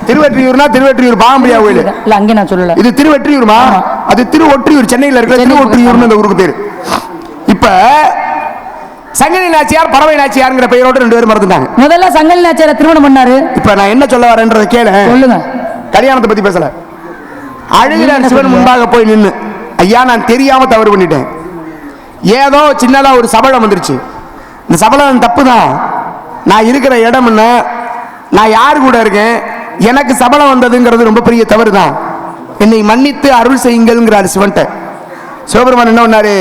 திருவெற்றியூர் பாம்பரியா கோயில் இல்ல, அங்க நான் சொல்லல. இது திருவெற்றியூர்மா? அது திருவொற்றியூர், சென்னையில இருக்கிற திருவொற்றியூர்னு அந்த ஊருக்கு பேரு. இப்ப சங்கலி நாச்சியார், பறவை நாச்சியார்ங்கிற பெயரோடு 2 பேரும் மறந்துட்டாங்க. முதல்ல சங்கலி நாச்சியார் திருமணம் பண்ணாரு. இப்ப நான் என்ன சொல்ல வரேன்றதை கேளு. சொல்லுங்க. கல்யாணத்தை பத்தி பேசல. அழுகிறார் சிவன் முன்பாக போய் நின்னு, ஐயா நான் தெரியாம தவறு பண்ணிட்டேன். ஏதோ சின்னதா ஒரு சபலம் வந்துருச்சு. இந்த சபலம் தப்பு தான். நான் இருக்கிற இடம் என்ன, நான் யாரு கூட இருக்கேன், எனக்கு சபலம் வந்ததுங்கிறது ரொம்ப பெரிய தவறு தான். என்னை மன்னித்து அருள் செய்யுங்கள்ங்கிறாரு சிவன்ட்ட. சிவபெருமான் என்ன பண்ணாரு,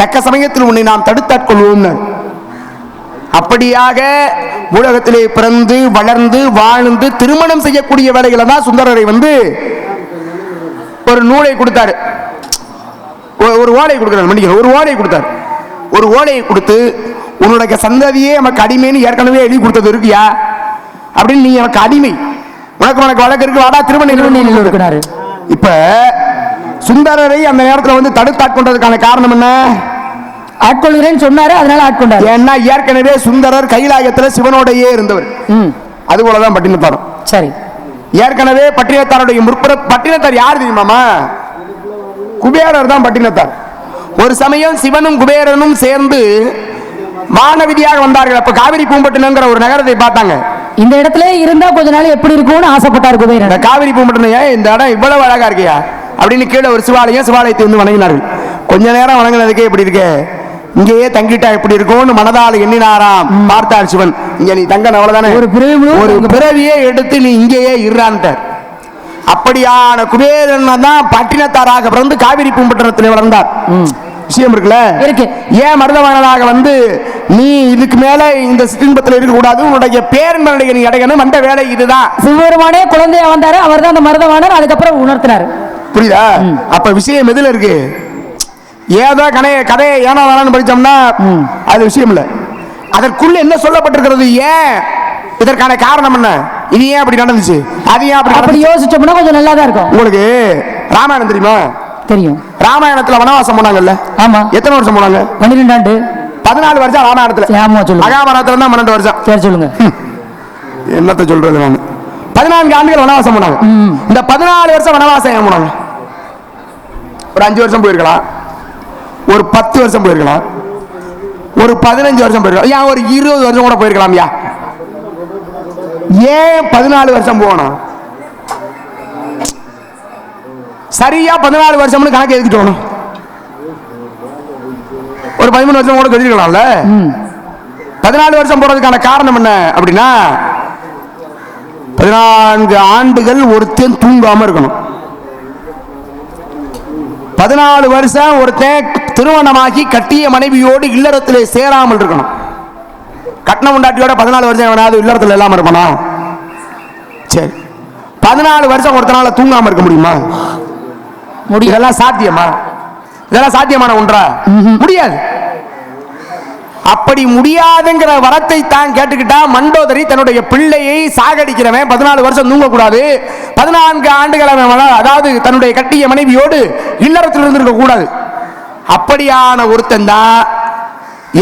தக்க சமயத்தில் உன்னை நாம் தடுத்தாட்கொள்வோம். அப்படியாக உலகத்திலே பிறந்து வளர்ந்து வாழ்ந்து திருமணம் செய்யக்கூடிய வேலைகளை தான் சுந்தரரை வந்து ஒரு நூலை கொடுத்தாரு. ஒரு ஓலை கொடுக்கிறார், ஒரு ஓலை கொடுத்தார். ஒரு ஓலையை கொடுத்து, உன்னுடைய சந்ததியே நமக்கு அடிமைன்னு ஏற்கனவே எழுதி கொடுத்தது இருக்கியா அப்படின்னு, நீ எனக்கு அடிமை, உனக்கு வழக்கு இருக்கு, வாடா திருமணம் இருக்கிறாரு. இப்ப சுந்தரரை அந்த நேரத்தில் வந்து தடுத்தாட்கொண்டதுக்கான காரணம் என்ன? ஆட்கொள்கிறேன்னு சொன்னாரு, அதனால ஆட்கொண்டாரு. ஏன்னா ஏற்கனவே சுந்தரர் கைலாயத்தில் சிவனோடையே இருந்தவர். அது போலதான் பட்டினத்தாரும். சரி, ஏற்கனவே பட்டினத்தாருடைய பட்டினத்தார் யார் தெரியுமாமா? குபேரர் தான் பட்டினத்தார். ஒரு சமயம் சிவனும் குபேரனும் சேர்ந்து வானவிதியாக வந்தார்கள். அப்ப காவிரி பூம்பட்டினங்கிற ஒரு நகரத்தை பார்த்தாங்க. இந்த இடத்துல இருந்தா கொஞ்ச நாள் எப்படி இருக்கும்னு ஆசைப்பட்டார் குபேரன். காவிரி பூம்பட்டினம், இந்த இடம் இவ்வளவு அழகா இருக்கியா அப்படின்னு கீழே ஒரு சிவாலயத்தை வந்து வணங்கினார்கள். கொஞ்ச நேரம் வணங்கினதுக்கே இப்படி இருக்கு, இங்கேயே தங்கிட்டா எப்படி இருக்கும்னு மனதால் எண்ணினாராம். பார்த்தார் சிவன், இங்க நீ தங்க அவ்வளவுதானே, ஒரு பிறவியே எடுத்து நீ இங்கேயே இருறான்ட்டார். அப்படியான குபேரன் தான் பட்டினத்தாராக பிறந்து காவிரி பூம்பட்டினத்தில் வளர்ந்தார். விஷயம் இருக்குல்ல, ஏன் மருதவானாக வந்து நீ இதுக்கு மேல இந்த சிற்றின்பத்தில் இருக்க கூடாது, உன்னுடைய பேரன்பனுடைய நீ அடையணும், வந்த வேலை இதுதான். சிவபெருமானே குழந்தையா வந்தாரு, அவர் தான் அந்த மருதவானர். அதுக்கப்புறம் உணர்த்தினார். புரியுதா? அப்ப விஷயம் எதுல இருக்கு? ஏதோ கதையை ஏனோ வேணான்னு படிச்சோம்னா அது விஷயம் இல்ல. அதற்குள்ள என்ன சொல்லப்பட்டிருக்கிறது, ஏன் இதற்கான காரணம் என்ன, இது ஏன் அப்படி நடந்துச்சு, அது ஏன் அப்படி யோசிச்சோம்னா கொஞ்சம் நல்லா தான் இருக்கும். உங்களுக்கு ராமாயணம் தெரியுமா? தெரியும். ராமாயணத்துல வனவாசம் போனாங்கல்ல? ஆமா. எத்தனை வருஷம் போனாங்க? 12 ஆண்டு. 14 வருஷம் ராமாயணத்துல. ஆமா சொல்லுங்க. மகாபாரதத்துல தான் 12 வருஷம். சரி சொல்லுங்க. என்னத்த சொல்றது நான். 14 ஆண்டுகள் வனவாசம் போனாங்க. இந்த 14 வருஷம் வனவாசம் ஏன் போனாங்க? ஒரு 5 வருஷம் போயிருக்கலாம், ஒரு 10 வருஷம் போயிருக்கலாம், ஒரு 15 வருஷம் போயிருக்கலாம், ஏன் ஒரு 20 வருஷம் கூட போயிருக்கலாம். ஏன் 14 வருஷம் போகணும்? சரியா 14 வருஷம்னு கணக்கு எதுக்கு தோணும்? ஒரு 13 வருஷம் கூட தெரிஞ்சுக்கலாம்ல. 14 வருஷம் போறதுக்கான காரணம் என்ன அப்படின்னா, 14 ஆண்டுகள் ஒருத்தன் தூங்காம இருக்கணும். 14 வருஷம் ஒருத்தன் திருமணமாகி கட்டிய மனைவியோடு இல்லறத்திலே சேராமல் இருக்கணும். கட்டின முண்டாட்டியோட 14 வருஷம் எவனாவது இல்லறத்துல இல்லாம இருப்பானா? சரி, 14 வருஷம் ஒருத்தனால தூங்காம இருக்க முடியுமா? இதெல்லாம் சாத்தியமா? இதெல்லாம் சாத்தியமான ஒன்றா? முடியாது. அப்படி முடியாதுங்கிற வரத்தை தான் கேட்டுக்கிட்டா மண்டோதரி தன்னுடைய பிள்ளையை சாகடிக்கிறவன் 14 வருஷம் தூங்கக்கூடாது, 14 ஆண்டுகள் அதாவது தன்னுடைய கட்டிய மனைவியோடு இல்லறத்தில் இருந்திருக்க கூடாது. அப்படியான ஒருத்தன் தான்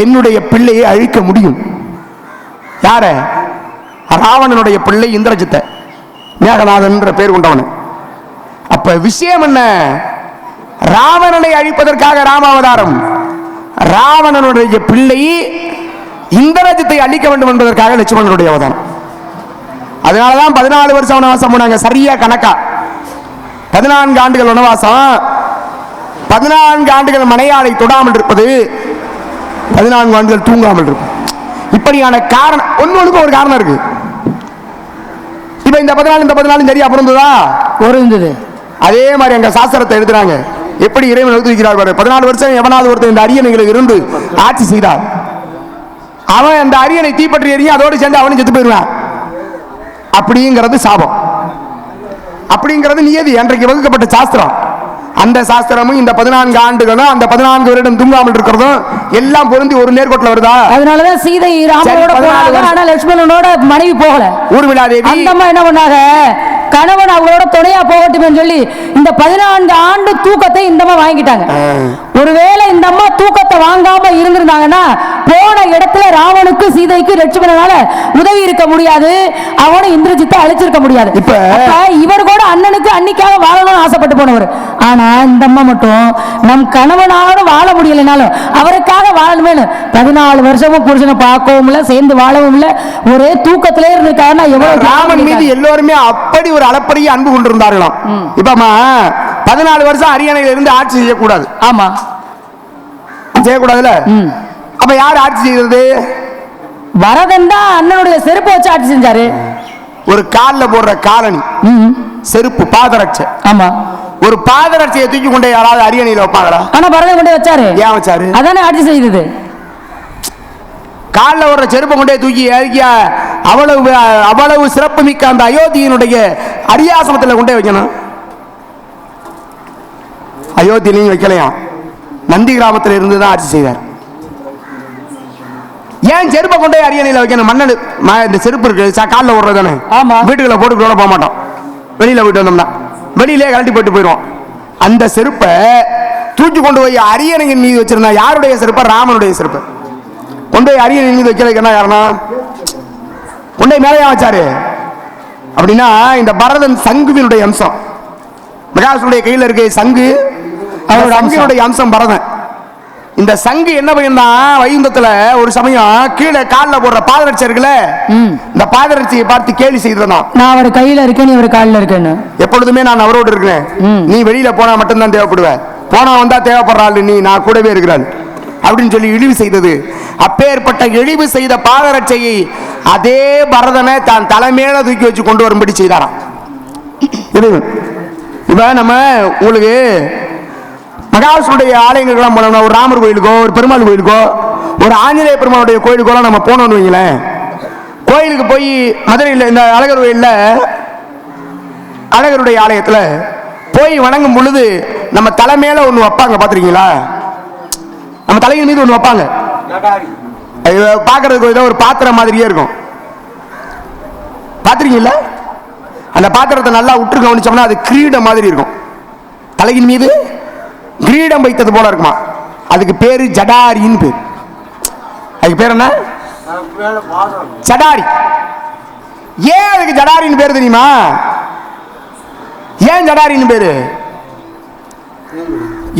என்னுடைய பிள்ளையை அழிக்க முடியும். யார? ராவணனுடைய பிள்ளை இந்திரஜித்த, மேகநாதன் என்ற பெயர் கொண்டவன். அப்ப விஷயம் என்ன? ராவணனை அழிப்பதற்காக ராமாவதாரம். ராவணனுடைய பிள்ளை இந்திரஜித்தை அழிக்க வேண்டும் என்பதற்காக லட்சுமணனுடைய அவதாரம். அதனாலதான் 14 வருஷம் வனவாசம் போனாங்க. சரியா கணக்கா 14 ஆண்டுகள் வனவாசம், 14 ஆண்டுகள் மனையாளை தொடாமல் இருப்பது, 14 ஆண்டுகள் தூங்காமல் இருக்கும். இப்படியான காரணம் ஒன்னொன்னுக்கும் ஒரு காரணம் இருக்கு. இப்ப இந்த 14 சரியா பிறந்ததா? பொருந்தது. அதே மாதிரி அங்க சாஸ்திரத்தை எழுதுறாங்க. எப்படி இறைவன் எழுதிக்கிறார்? 14 வருஷம் எவனாவது ஒருத்தர் இந்த அரியணைகளில் இருந்து ஆட்சி செய்தார், அவன் அந்த அரியணை தீப்பற்றி எறியும், அதோடு சேர்ந்து அவனும் செத்து போயிருவான். அப்படிங்கிறது சாபம், அப்படிங்கிறது நியதி, அன்றைக்கு வகுக்கப்பட்ட சாஸ்திரம். அந்த சாஸ்திரமும் இந்த 14 ஆண்டுகளும் அந்த 14 வருடம் தூங்காமல் இருக்கிறதும் எல்லாம் பொருந்தி ஒரு நேர்கோட்டில் வருதா? அதனாலதான் சீதை ராமனோட போனாங்க, ஆனா லட்சுமணனோட மனைவி போகல. ஊர்மிளா தேவி அந்த அம்மா என்ன பண்ணாங்க? கணவன் அவங்களோட துணையா போகட்டும் சொல்லி இந்த 14 ஆண்டு தூக்கத்தை இந்த அம்மா வாங்கிட்டாங்க. ஒருவேளை இந்த அம்மா தூக்கத்தை வாங்காம இருந்திருந்தாங்கன்னா போன இடத்துல ராவனுக்கு சீதைக்கு லட்சுமணனால உதவி இருக்க முடியாது, அவனும் இந்திரஜித்தை அழிச்சிருக்க முடியாது. இப்ப இவர் கூட அண்ணனுக்கு அன்னிக்காக வாழணும்னு ஆசைப்பட்டு போனவர். ஆனா இந்த அம்மா மட்டும் நம் கணவனால வாழ முடியலனாலும் அவருக்காக வாழணுமே 14 வருஷமும் புருஷனை பார்க்கவும் இல்ல, சேர்ந்து வாழவும் இல்ல, ஒரே தூக்கத்திலே இருந்திருக்காருன்னா எவ்வளவு ராமன் மீது எல்லோருமே அப்படி ஒரு அளப்பரிய அன்பு கொண்டிருந்தார்களாம். இப்பமா 14 வருஷம் அரியணையில இருந்து ஆட்சி செய்யக்கூடாது. ஆமா, செய்யக்கூடாதுல. அப்ப யார் ஆட்சி செய்யறது? வரதன் தான் அண்ணனுடைய செருப்பு வச்சு ஆட்சி செஞ்சாரு. ஒரு கால்ல போடுற காலணி செருப்பு, பாதரட்சை. ஆமா, ஒரு பாதரட்சையை தூக்கி கொண்டே யாராவது அரியணையில வைப்பாங்களா? ஆனா பரதன் கொண்டே வச்சாரு. ஏன் வச்சாரு? அதானே ஆட்சி செய்தது. காலில் ஒரு செருப்பை கொண்டே தூக்கி அவ்வளவு சிறப்பு மிக்க அந்த அயோத்தியினுடைய அரியாசனத்தில் கொண்டே வைக்கணும். அயோத்தியிலையும் வைக்கலையா, நந்தி கிராமத்தில் இருந்து தான் ஆட்சி செய்தார். ஏன் செருப்பை கொண்டே அரியணையில் வைக்கணும்? மன்னன் இந்த செருப்பு இருக்கு காலில் ஓடுறது தானே. ஆமா, வீட்டுக்குள்ள போட்டுக்கூட போக மாட்டோம், வெளியில போயிட்டு வந்தோம்னா வெளியிலே கழட்டி போட்டு போயிடுவோம். அந்த செருப்பை தூக்கி கொண்டு போய் அரியணையின் மீது வச்சிருந்தா யாருடைய செருப்பை? ராமனுடைய செருப்பை கொண்டு போய் அரியணை மீது வைக்கிறதுக்கு என்ன காரணம்? கொண்டே மேலையா வச்சாரு அப்படின்னா இந்த பரதன் சங்குவினுடைய அம்சம். மகாசுடைய கையில் இருக்க சங்கு, அவரோட சங்குடைய அம்சம் பரதன். இந்த சங்கு என்ன பண்ணா வைகுந்தத்துல ஒரு சமயம் கீழே காலில் போடுற பாதரட்சை இருக்குல்ல, இந்த பாதரட்சையை பார்த்து கேலி செய்ததான், நான் அவர் கையில இருக்கேன், நீ அவர் காலில் இருக்கேன்னு. எப்பொழுதுமே நான் அவரோடு இருக்கிறேன், நீ வெளியில போனா மட்டும்தான் தேவைப்படுவேன், போனா வந்தா தேவைப்படுறாள் நீ, நான் கூடவே இருக்கிறாள் அப்படின்னு சொல்லி இழிவு செய்தது. அப்பேற்பட்ட இழிவு செய்த பாதரட்சையை அதே பரதனை தான் தலைமையில தூக்கி வச்சு கொண்டு வரும்படி செய்தாராம். இப்ப நம்ம உங்களுக்கு மகாவிஷ்ணுடைய ஆலயங்களுக்கெல்லாம் போனோம்னா, ஒரு ராமர் கோயிலுக்கோ ஒரு பெருமாள் கோயிலுக்கோ ஒரு ஆஞ்சநேய பெருமாளுடைய கோயிலுக்கோ நம்ம போனோம்னு வைங்களேன், கோயிலுக்கு போய் மதுரையில் இந்த அழகர் கோயிலில் அழகருடைய ஆலயத்தில் போய் வணங்கும் பொழுது நம்ம தலைமையில ஒன்று வைப்பாங்க, பார்த்துருக்கீங்களா? நம்ம தலையின் மீது ஒன்று வைப்பாங்க, பார்க்கறதுக்கு ஏதோ ஒரு பாத்திரம் மாதிரியே இருக்கும், பார்த்துருக்கீங்களா? அந்த பாத்திரத்தை நல்லா உற்று கவனிச்சோம்னா அது கிரீடம் மாதிரி இருக்கும், தலையின் மீது கிரீடம் வைத்தது போல இருக்குமா, அதுக்கு பேரு ஜடாரின்னு பேர். அதுக்கு பேர் என்ன? ஜடாரி. ஏன் அதுக்கு ஜடாரின்னு பேரு தெரியுமா? ஏன் ஜடாரின்னு பேரு?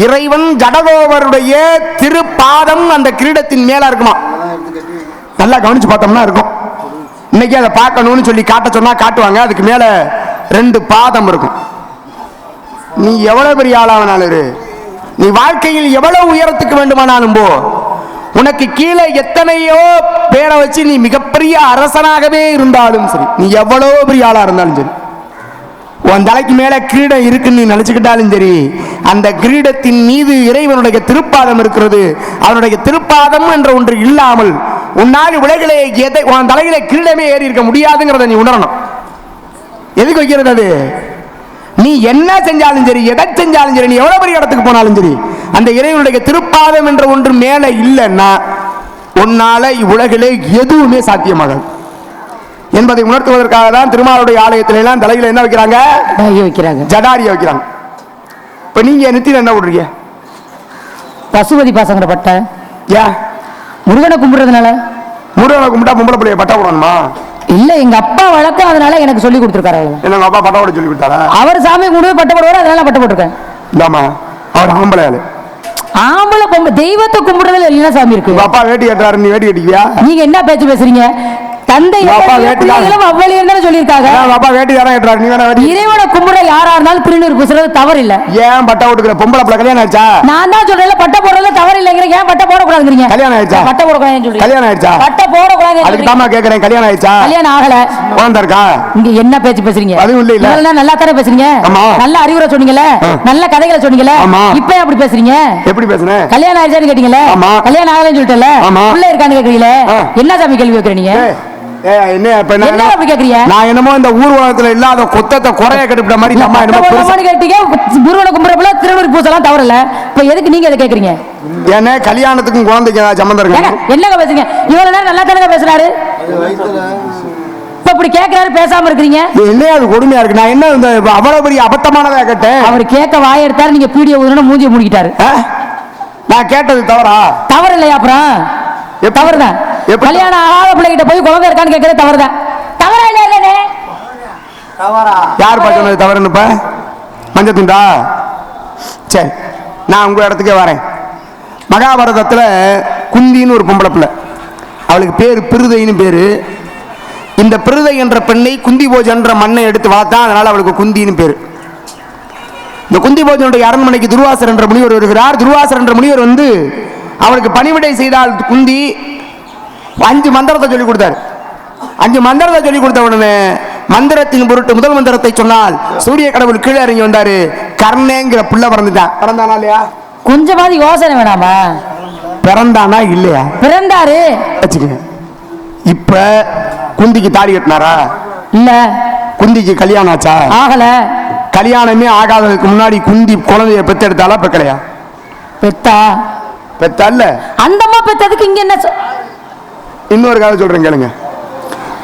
இறைவன் ஜடகோபருடைய திருப்பாதம் அந்த கிரீடத்தின் மேல இருக்குமா. நல்லா கவனிச்சு பார்த்தோம்னா இருக்கும். இன்னைக்கு அதை பார்க்கணும்னு சொல்லி காட்ட சொன்னா காட்டுவாங்க. அதுக்கு மேல 2 பாதம் இருக்கும். நீ எவ்வளவு பெரிய ஆளாவனாலும், நீ வாழ்க்கையில் எவ்வளவு உயரத்துக்கு வேண்டுமானாலும் போ, உனக்கு கீழே எத்தனையோ பேரை வச்சு நீ மிகப்பெரிய அரசனாகவே இருந்தாலும் சரி, நீ எவ்வளவு பெரிய ஆளா இருந்தாலும் சரி, உன் தலைக்கு மேல கிரீடம் இருக்குன்னு நீ நினைச்சுக்கிட்டாலும் சரி, அந்த கிரீடத்தின் மீது இறைவனுடைய திருப்பாதம் இருக்கிறது. அவனுடைய திருப்பாதம் என்ற ஒன்று இல்லாமல் உன்னால் உலகிலே எதை உன் தலையில கிரீடமே ஏறி இருக்க முடியாதுங்கிறத நீ உணரணும். எதுக்கு வைக்கிறது அது? நீ என்ன செஞ்சாலும் சரி, எதை செஞ்சாலும் சரி, நீ எவ்வளவு பெரிய இடத்துக்கு போனாலும் சரி, அந்த இறைவனுடைய திருப்பாதம் என்ற ஒன்று மேல இல்லைன்னா உன்னால உலகிலே எதுவுமே சாத்தியமாகாது என்பதை உணர்த்துவதற்காக தான் திருமாலுடைய ஆலயத்தில எல்லாம் தலையில என்ன வைக்கிறாங்க? ஜடாரிய வைக்கிறாங்க. இப்ப நீங்க நெத்தியில என்ன விடுறீங்க? பசுபதி பாசங்கிற பட்டை. ஏன்? முருகனை கும்பிடுறதுனால. முருகனை கும்பிட்டா பொம்பளை பிள்ளைய பட்டை போடணுமா? இல்ல, எங்க அப்பா வழக்கம், அதனால எனக்கு சொல்லி கொடுத்துருக்காரு. எங்க அப்பா பட்டை போட சொல்லி கொடுத்தாரா? அவர் சாமி கும்பிடு பட்டை போடுவாரு, அதனால பட்டை போட்டிருக்கேன். இல்லாமா அவர் ஆம்பளை ஆளு. ஆம்பளை பொம்பளை தெய்வத்தை கும்பிடுறதுல என்ன சாமி இருக்கு? அப்பா வேட்டி கட்டுறாரு, நீ வேட்டி கட்டிக்கியா? நீங்க என்ன பேச்சு பேசுறீங்க? தந்தை இறைவனை கும்பிட யாரா இருந்தாலும் திருநீர் பூசுறது தவறு இல்ல. ஏன் பட்டை போட்டுக்கிற பொம்பளை பிள்ளை கல்யாணம் ஆயிடுச்சா? நான் தான் சொல்றேன் பட்டை போடுறது தவறு இல்லைங்கிற. ஏன் பட்டை போடக்கூடாதுங்கிறீங்க? கல்யாணம் ஆயிடுச்சா? பட்டை போடக்கூடாதுன்னு சொல்றீங்க. கல்யாணம் ஆயிடுச்சா? பட்டை போடக்கூடாது. அதுக்கு தாமா கேக்குறேன். கல்யாணம் ஆயிடுச்சா? கல்யாணம் ஆகல. குழந்தை இருக்கா? இங்க என்ன பேச்சு பேசுறீங்க? அதுவும் இல்ல. இல்ல நல்லா தானே பேசுறீங்க. நல்ல அறிவுரை சொன்னீங்கல்ல, நல்ல கதைகளை சொன்னீங்கல்ல. இப்ப அப்படி பேசுறீங்க. எப்படி பேசுறேன்? கல்யாணம் ஆயிடுச்சான்னு கேட்டீங்கல்ல, கல்யாணம் ஆகலன்னு சொல்லிட்டல, புள்ள இருக்கான்னு கேக்குறீங்களே, என்ன சாமி கேள்வி வைக்கிறீங்க? நான் என்னமோ இந்த ஊர்வலத்துல இல்லாத கொத்தத்தை குறைய கட்டுப்பிட்ட மாதிரி திருநூறு பூசலாம் தவறு இல்ல. இப்ப எதுக்கு நீங்க அதை கேக்குறீங்க? ஏன்னா கல்யாணத்துக்கும் குழந்தைக்கு ஏதாவது சம்பந்தம் இருக்கு? என்னங்க பேசுறீங்க? இவ்வளவு நேரம் நல்லா தானே பேசுறாரு, இப்படி கேட்கிறாரு பேசாம இருக்கிறீங்க. என்ன அது கொடுமையா இருக்கு. நான் என்ன அவ்வளவு பெரிய அபத்தமானதா கேட்டேன்? அவர் கேட்க வாய எடுத்தாரு, நீங்க பீடிய ஊதுன மூஞ்சிய முடிக்கிட்டாரு. நான் கேட்டது தவறா? தவறு இல்லையா? அப்புறம் தவறுதான். கல்யாணம் ஆகாத பிள்ளைகிட்ட போய் குழந்தை இருக்கான்னு கேட்கறது தவறுதான். தவறா இல்ல? யார் சொன்னது தவறுன்னு? இப்ப மஞ்சள் துண்டா? சரி, நான் உங்க இடத்துக்கே வரேன். மகாபாரதத்துல குந்தின்னு ஒரு பொம்பளை பிள்ளை, அவளுக்கு பேரு பிருதைன்னு பேரு. இந்த பிருதை என்ற பெண்ணை குந்தி போஜ் என்ற மண்ணை எடுத்து வளர்த்தான், அதனால அவளுக்கு குந்தின்னு பேரு. இந்த குந்தி போஜனுடைய அரண்மனைக்கு துர்வாசர் என்ற முனிவர் வருகிறார். துர்வாசர் என்ற முனிவர் அவளுக்கு பணிவிடை செய்தால் குந்தி 5 மந்திரத்தை சொல்லி கொடுத்தார். 5 மந்திரத்தை சொல்லி கொடுத்த உடனே மந்திரத்தின் பொருட்டு முதல் மந்திரத்தை சொன்னால் சூரிய கடவுள் கீழே இறங்கி வந்தாரு. கர்ணேங்கிற புள்ள பிறந்துட்டான். பிறந்தானா இல்லையா? கொஞ்சமாவது யோசனை வேணாமா? பிறந்தானா இல்லையா? பிறந்தாரு வச்சுக்க. இப்ப குந்திக்கு தாடி கட்டினாரா? இல்ல. குந்திக்கு கல்யாணம் ஆச்சா? ஆகல. கல்யாணமே ஆகாததுக்கு முன்னாடி குந்தி குழந்தைய பெத்தெடுத்தாலா பெக்கலையா? பெத்தா. பெத்தா இல்ல. அந்தம்மா பெத்ததுக்கு இங்க என்ன? இன்னொரு கதை சொல்றேன் கேளுங்க.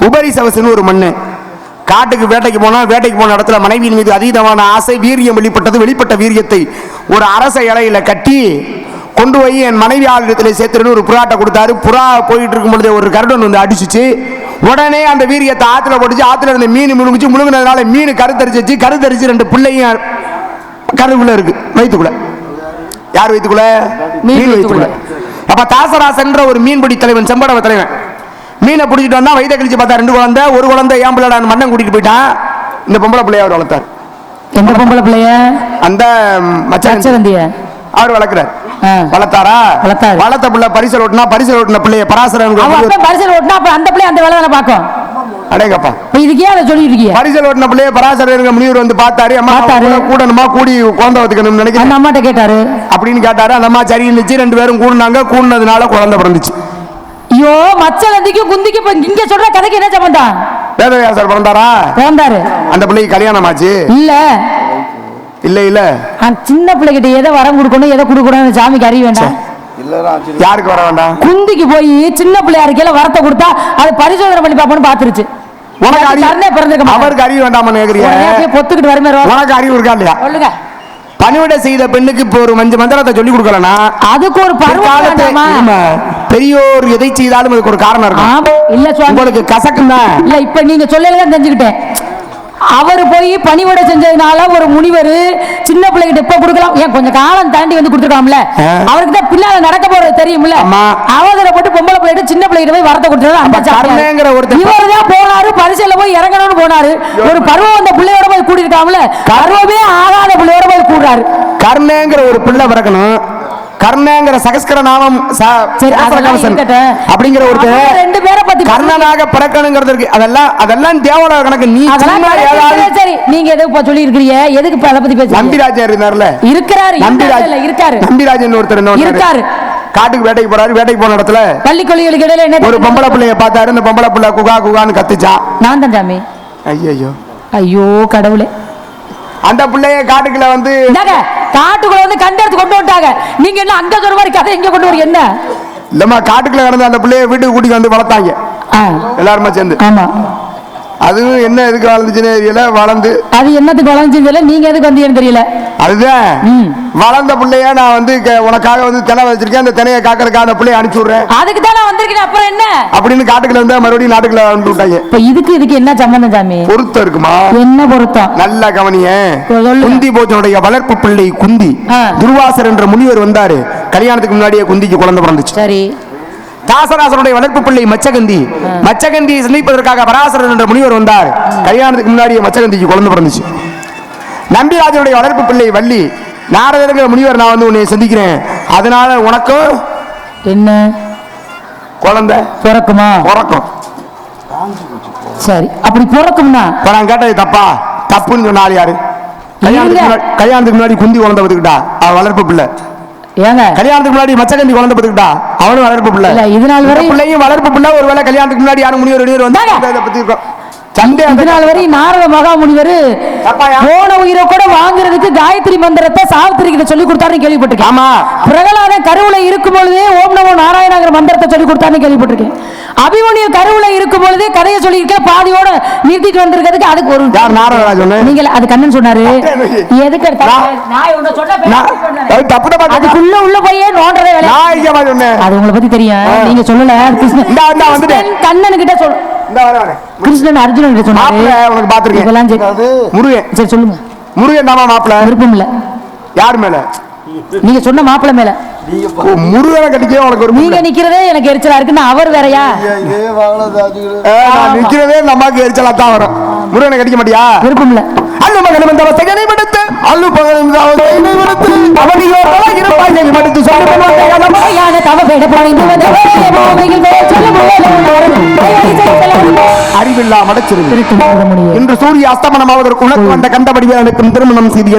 உபரி சவசுன்னு ஒரு மண்ணு. காட்டுக்கு வேட்டைக்கு போன இடத்துல மனைவியின் மீது அதீதமான ஆசை, வீரியம் வெளிப்பட்டது. வெளிப்பட்ட வீரியத்தை ஒரு அரச இலையில கட்டி கொண்டு போய் என் மனைவி ஆளுநத்தில் சேர்த்துன்னு ஒரு புறாட்டை கொடுத்தாரு. புறா போயிட்டு இருக்கும் பொழுது ஒரு கருடன் அடிச்சுச்சு. உடனே அந்த வீரியத்தை ஆத்துல போட்டுச்சு. ஆத்துல இருந்த மீன் முழுங்குச்சு. முழுங்கினதுனால மீன் கருத்தரிச்சு. கருத்தரிச்சு 2 பிள்ளையும் கருவுக்குள்ள இருக்கு, வயிற்றுக்குள்ள. யார் வயிற்றுக்குள்ள? மீன் வயிற்றுக்குள்ள. அப்ப தாசராசன் ஒரு மீன்பிடி தலைவன், செம்படவ தலைவன், மீனை பிடிச்சிட்டு வந்தா வயிற்ற கழிச்சு பார்த்தா 2 குழந்தை. ஒரு குழந்தை ஏன் பிள்ளை மண்ணம் கூட்டிட்டு போயிட்டான். இந்த பொம்பளை பிள்ளைய அவர் வளர்த்தார். எந்த பொம்பளை பிள்ளைய? அந்த மச்சவந்திய அவர் வளர்க்கிறார். வளர்த்தாரா? வளர்த்த பிள்ளை பரிசல் ஓட்டின பிள்ளைய பராசரன் பரிசல் ஓட்டினா அந்த பிள்ளை அந்த வேலை பார்க்கும். அடேங்கப்பா, இதுக்கே அதை சொல்லிட்டு இருக்கீங்க. பரிசல் ஓட்டின பிள்ளைய பராசரன் முனிவர் பார்த்தாரு. அம்மா கூடணுமா, கூடி குழந்தை வச்சுக்கணும் நினைக்கிறேன். அந்த அம்மாட்ட கேட்டாரு. அப்படின்னு கேட்டாரு. அந்த அம்மா சரி இருந்துச்சு. 2 பேரும் கூடுனாங்க. கூடுனதுனால குழந்தை பிறந்துச்சு. ஐயோ, மச்சலந்திக்கு குந்திக்கு இங்க சொல்ற கதைக்கு என்ன சம்பந்தம்? வேதவியாசர் பிறந்தாரா? பிறந்தாரு. அந்த பிள்ளைக்கு கல்யாணம் ஆச்சு? இல்ல. இல்ல சின்ன பிள்ளைகிட்ட எதை வரம் கொடுக்கணும், எதை கொடுக்கணும் சாமிக்கு அறிய வேண்டாம். யாருக்கு வர வேண்டாம்? குந்திக்கு போய் சின்ன பிள்ளையா இருக்கையில வரத்தை கொடுத்தா அது பரிசோதனை பண்ணி பாப்போம்னு பாத்துருச்சு. உனக்கு அவருக்கு அறிய வேண்டாம் பொத்துக்கிட்டு வருமே. உனக்கு அறிவு இருக்கா இல்லையா? சொல்லுங்க. பணிவிடை செய்த பெண்ணுக்கு இப்போ ஒரு 5 மந்திரத்தை சொல்லி கொடுக்கலனா அதுக்கு ஒரு பெரியோர் எதை செய்தாலும் அதுக்கு ஒரு காரணம் இருக்கும். ஆமா இல்ல சுவாமி, உங்களுக்கு கசக்குன்னா இல்ல இப்ப நீங்க சொல்லலாம் தெரிஞ்சுக்கிட்டேன். அவர் போய் பணிவிடை செஞ்சதுனால ஒரு முனிவர் சின்ன பிள்ளைகிட்ட இப்ப கொடுக்கலாம், ஏன் கொஞ்சம் காலம் தாண்டி வந்து கொடுத்துருக்காம்ல, அவருக்கு தான் பின்னால நடக்க போறது தெரியும்ல. அவசர போட்டு பொம்பளை பிள்ளைகிட்ட சின்ன பிள்ளைகிட்ட போய் வரத்தை கொடுத்துருக்காரு. இவர் தான் போனாரு, பரிசையில போய் இறங்கணும்னு போனாரு. ஒரு பருவம் அந்த பிள்ளையோட போய் கூட்டிருக்காமல, பருவமே ஆகாத பிள்ளையோட போய் கூடுறாரு. கர்ணங்கிற ஒரு பிள்ளை பிறக்கணும், கர்ணங்கிற சகஸ்கர நாமம் அப்படிங்கிற ஒருத்தர் ரெண்டு பேரை பத்தி கர்ணனாக பிறக்கணுங்கிறது அதெல்லாம் தேவலோக கணக்கு. நீ சரி நீங்க எதுக்கு சொல்லி இருக்கிறீங்க, எதுக்கு அதை பத்தி பேச? நம்பிராஜா இருந்தார்ல, இருக்காரு நம்பிராஜன் ஒருத்தர் இருக்காரு. காட்டுக்கு வேட்டைக்கு போறாரு. வேட்டைக்கு போன இடத்துல பள்ளிக்கொல்லிகளுக்கு இடையில என்ன ஒரு பொம்பளை பிள்ளைய பார்த்தாரு. இந்த பொம்பளை பிள்ளை குகா குகான்னு கத்துச்சான். நான் தான் சாமி. ஐயோ ஐயோ கடவுளே, அந்த பிள்ளைய காட்டுக்குள்ள வந்து காட்டுக்குள்ள வந்து கண்டெடுத்து கொண்டு வந்துட்டாங்க. நீங்க என்ன அங்க சொல்ற மாதிரி கதை இங்க கொண்டு வரீங்க? என்ன இல்லம்மா, காட்டுக்குள்ள கடந்த அந்த பிள்ளைய வீட்டுக்கு கூட்டிட்டு வந்து வளர்த்தாங்க எல்லாருமே சேர்ந்து. ஆமா, அதுவும் என்ன எதுக்கு வளர்ந்துச்சுன்னு தெரியல. வளர்ந்து அது என்னத்துக்கு வளர்ந்துச்சுன்னு தெரியல, நீங்க எதுக்கு வந்தீங்கன்னு தெரியல. அதுதான் வளர்ந்த பிள்ளைய நான் வந்து உனக்காக வந்து தினை வச்சிருக்கேன், அந்த தினையை காக்கிறதுக்காக அந்த பிள்ளைய அனுப்பிச்சு விடுறேன். அதுக்கு தான் நான் வந்திருக்கேன். அப்புறம் என்ன அப்படின்னு காட்டுக்குள்ள வந்து மறுபடியும் நாட்டுக்குள்ள அனுப்பி விட்டாங்க. இப்ப இதுக்கு என்ன சம்பந்தம் சாமி? பொருத்தம் இருக்குமா? என்ன பொருத்தம்? நல்ல கவனிய. குந்தி போஜனுடைய வளர்ப்பு பிள்ளை குந்தி, துர்வாசர் என்ற முனிவர் வந்தாரு. கல்யாணத்துக்கு முன்னாடியே குந்திக்கு குழந்தை பிறந்துச்சு. சரி. தாசராசனுடைய வளர்ப்பு பிள்ளை மச்சகந்தி, மச்சகந்தியை சந்திப்பதற்காக பராசரன் என்ற முனிவர் வந்தார். கல்யாணத்துக்கு முன்னாடியே மச்சகந்திக்கு குழந்தை பிறந்துச்சு. நம்பிராஜனுடைய வளர்ப்பு பிள்ளை வள்ளி, நாரதர் முனிவர் நான் வந்து உன்னை சந்திக்கிறேன், அதனால உனக்கும் என்ன குழந்தை பிறக்குமா? பிறக்கும். சரி, அப்படி பிறக்கும்னா நான் கேட்டது தப்பா? தப்புன்னு சொன்னாரு யாரு? கல்யாணத்துக்கு முன்னாடி குந்தி குழந்தை பத்துக்கிட்டா, அவ வளர்ப்பு பிள்ளை. ஏங்க கல்யாணத்துக்கு முன்னாடி மச்சகந்தி குழந்தை பத்துக்கிட்டா, அவனும் வளர்ப்பு பிள்ளை. இது நாள் வரை பிள்ளையும் வளர்ப்பு பிள்ளை. ஒருவேளை கல்யாணத்துக்கு முன்னாடி யாரும் முனிவர் வந்தாங்க பத்தி இதனால் வரை நாரத மகாமுனிவர் போன உயிரை கூட வாங்குறதுக்கு காயத்ரி மந்திரத்தை சாவித்திரி கிட்ட சொல்லி கொடுத்தாருன்னு கேள்விப்பட்டிருக்கேன். ஆமா, பிரகலாத கருவுல இருக்கும் பொழுதே ஓம் நமோ நாராயணங்கிற மந்திரத்தை சொல்லி கொடுத்தாருன்னு கேள்விப்பட்டிருக்கேன். அபிமன்யு கருவுல இருக்கும் பொழுதே கதையை சொல்லியிருக்கேன், பாதியோட நிறுத்திட்டு வந்திருக்கிறதுக்கு அதுக்கு ஒரு நீங்க அது கண்ணன் சொன்னாரு. எதுக்கு அதுக்குள்ள உள்ள போயே நோண்டதே அது உங்களை பத்தி தெரியும். நீங்க சொல்லல கண்ணன் கிட்ட சொல்ல கிருஷ்ணன் அர்ஜுனன் கிட்ட சொன்னாரு. உனக்கு பாத்துருக்கேன். முருகன். சரி சொல்லுங்க. முருகன் தாமா மாப்பிள்ள? விருப்பம் இல்ல. யார் மேல? நீங்க சொன்ன மாப்பிள்ள மேல. முருகனை கட்டிக்கே உனக்கு ஒரு நீங்க நிக்கிறதே எனக்கு எரிச்சலா இருக்குன்னா அவர் வேறயா? நிக்கிறதே நமக்கு எரிச்சலா தான் வரும். முருகனை கட்டிக்க மாட்டியா? விருப்பம் இல்ல. அல்லு மகன் வந்த சகனை படுத்து அல்லு பகன் சகனை படுத்து அவனியோ இருப்பாய் நீ படுத்து சொல்லுவாங்க யான தவ பேட போயிடுவது மோகையில் அறிவில்லா மடச்சிரு இன்று சூரிய அஸ்தமனம் ஆவதற்கு உனக்கு வந்த கண்டபடிவே எனக்கு திருமணம் செய்தி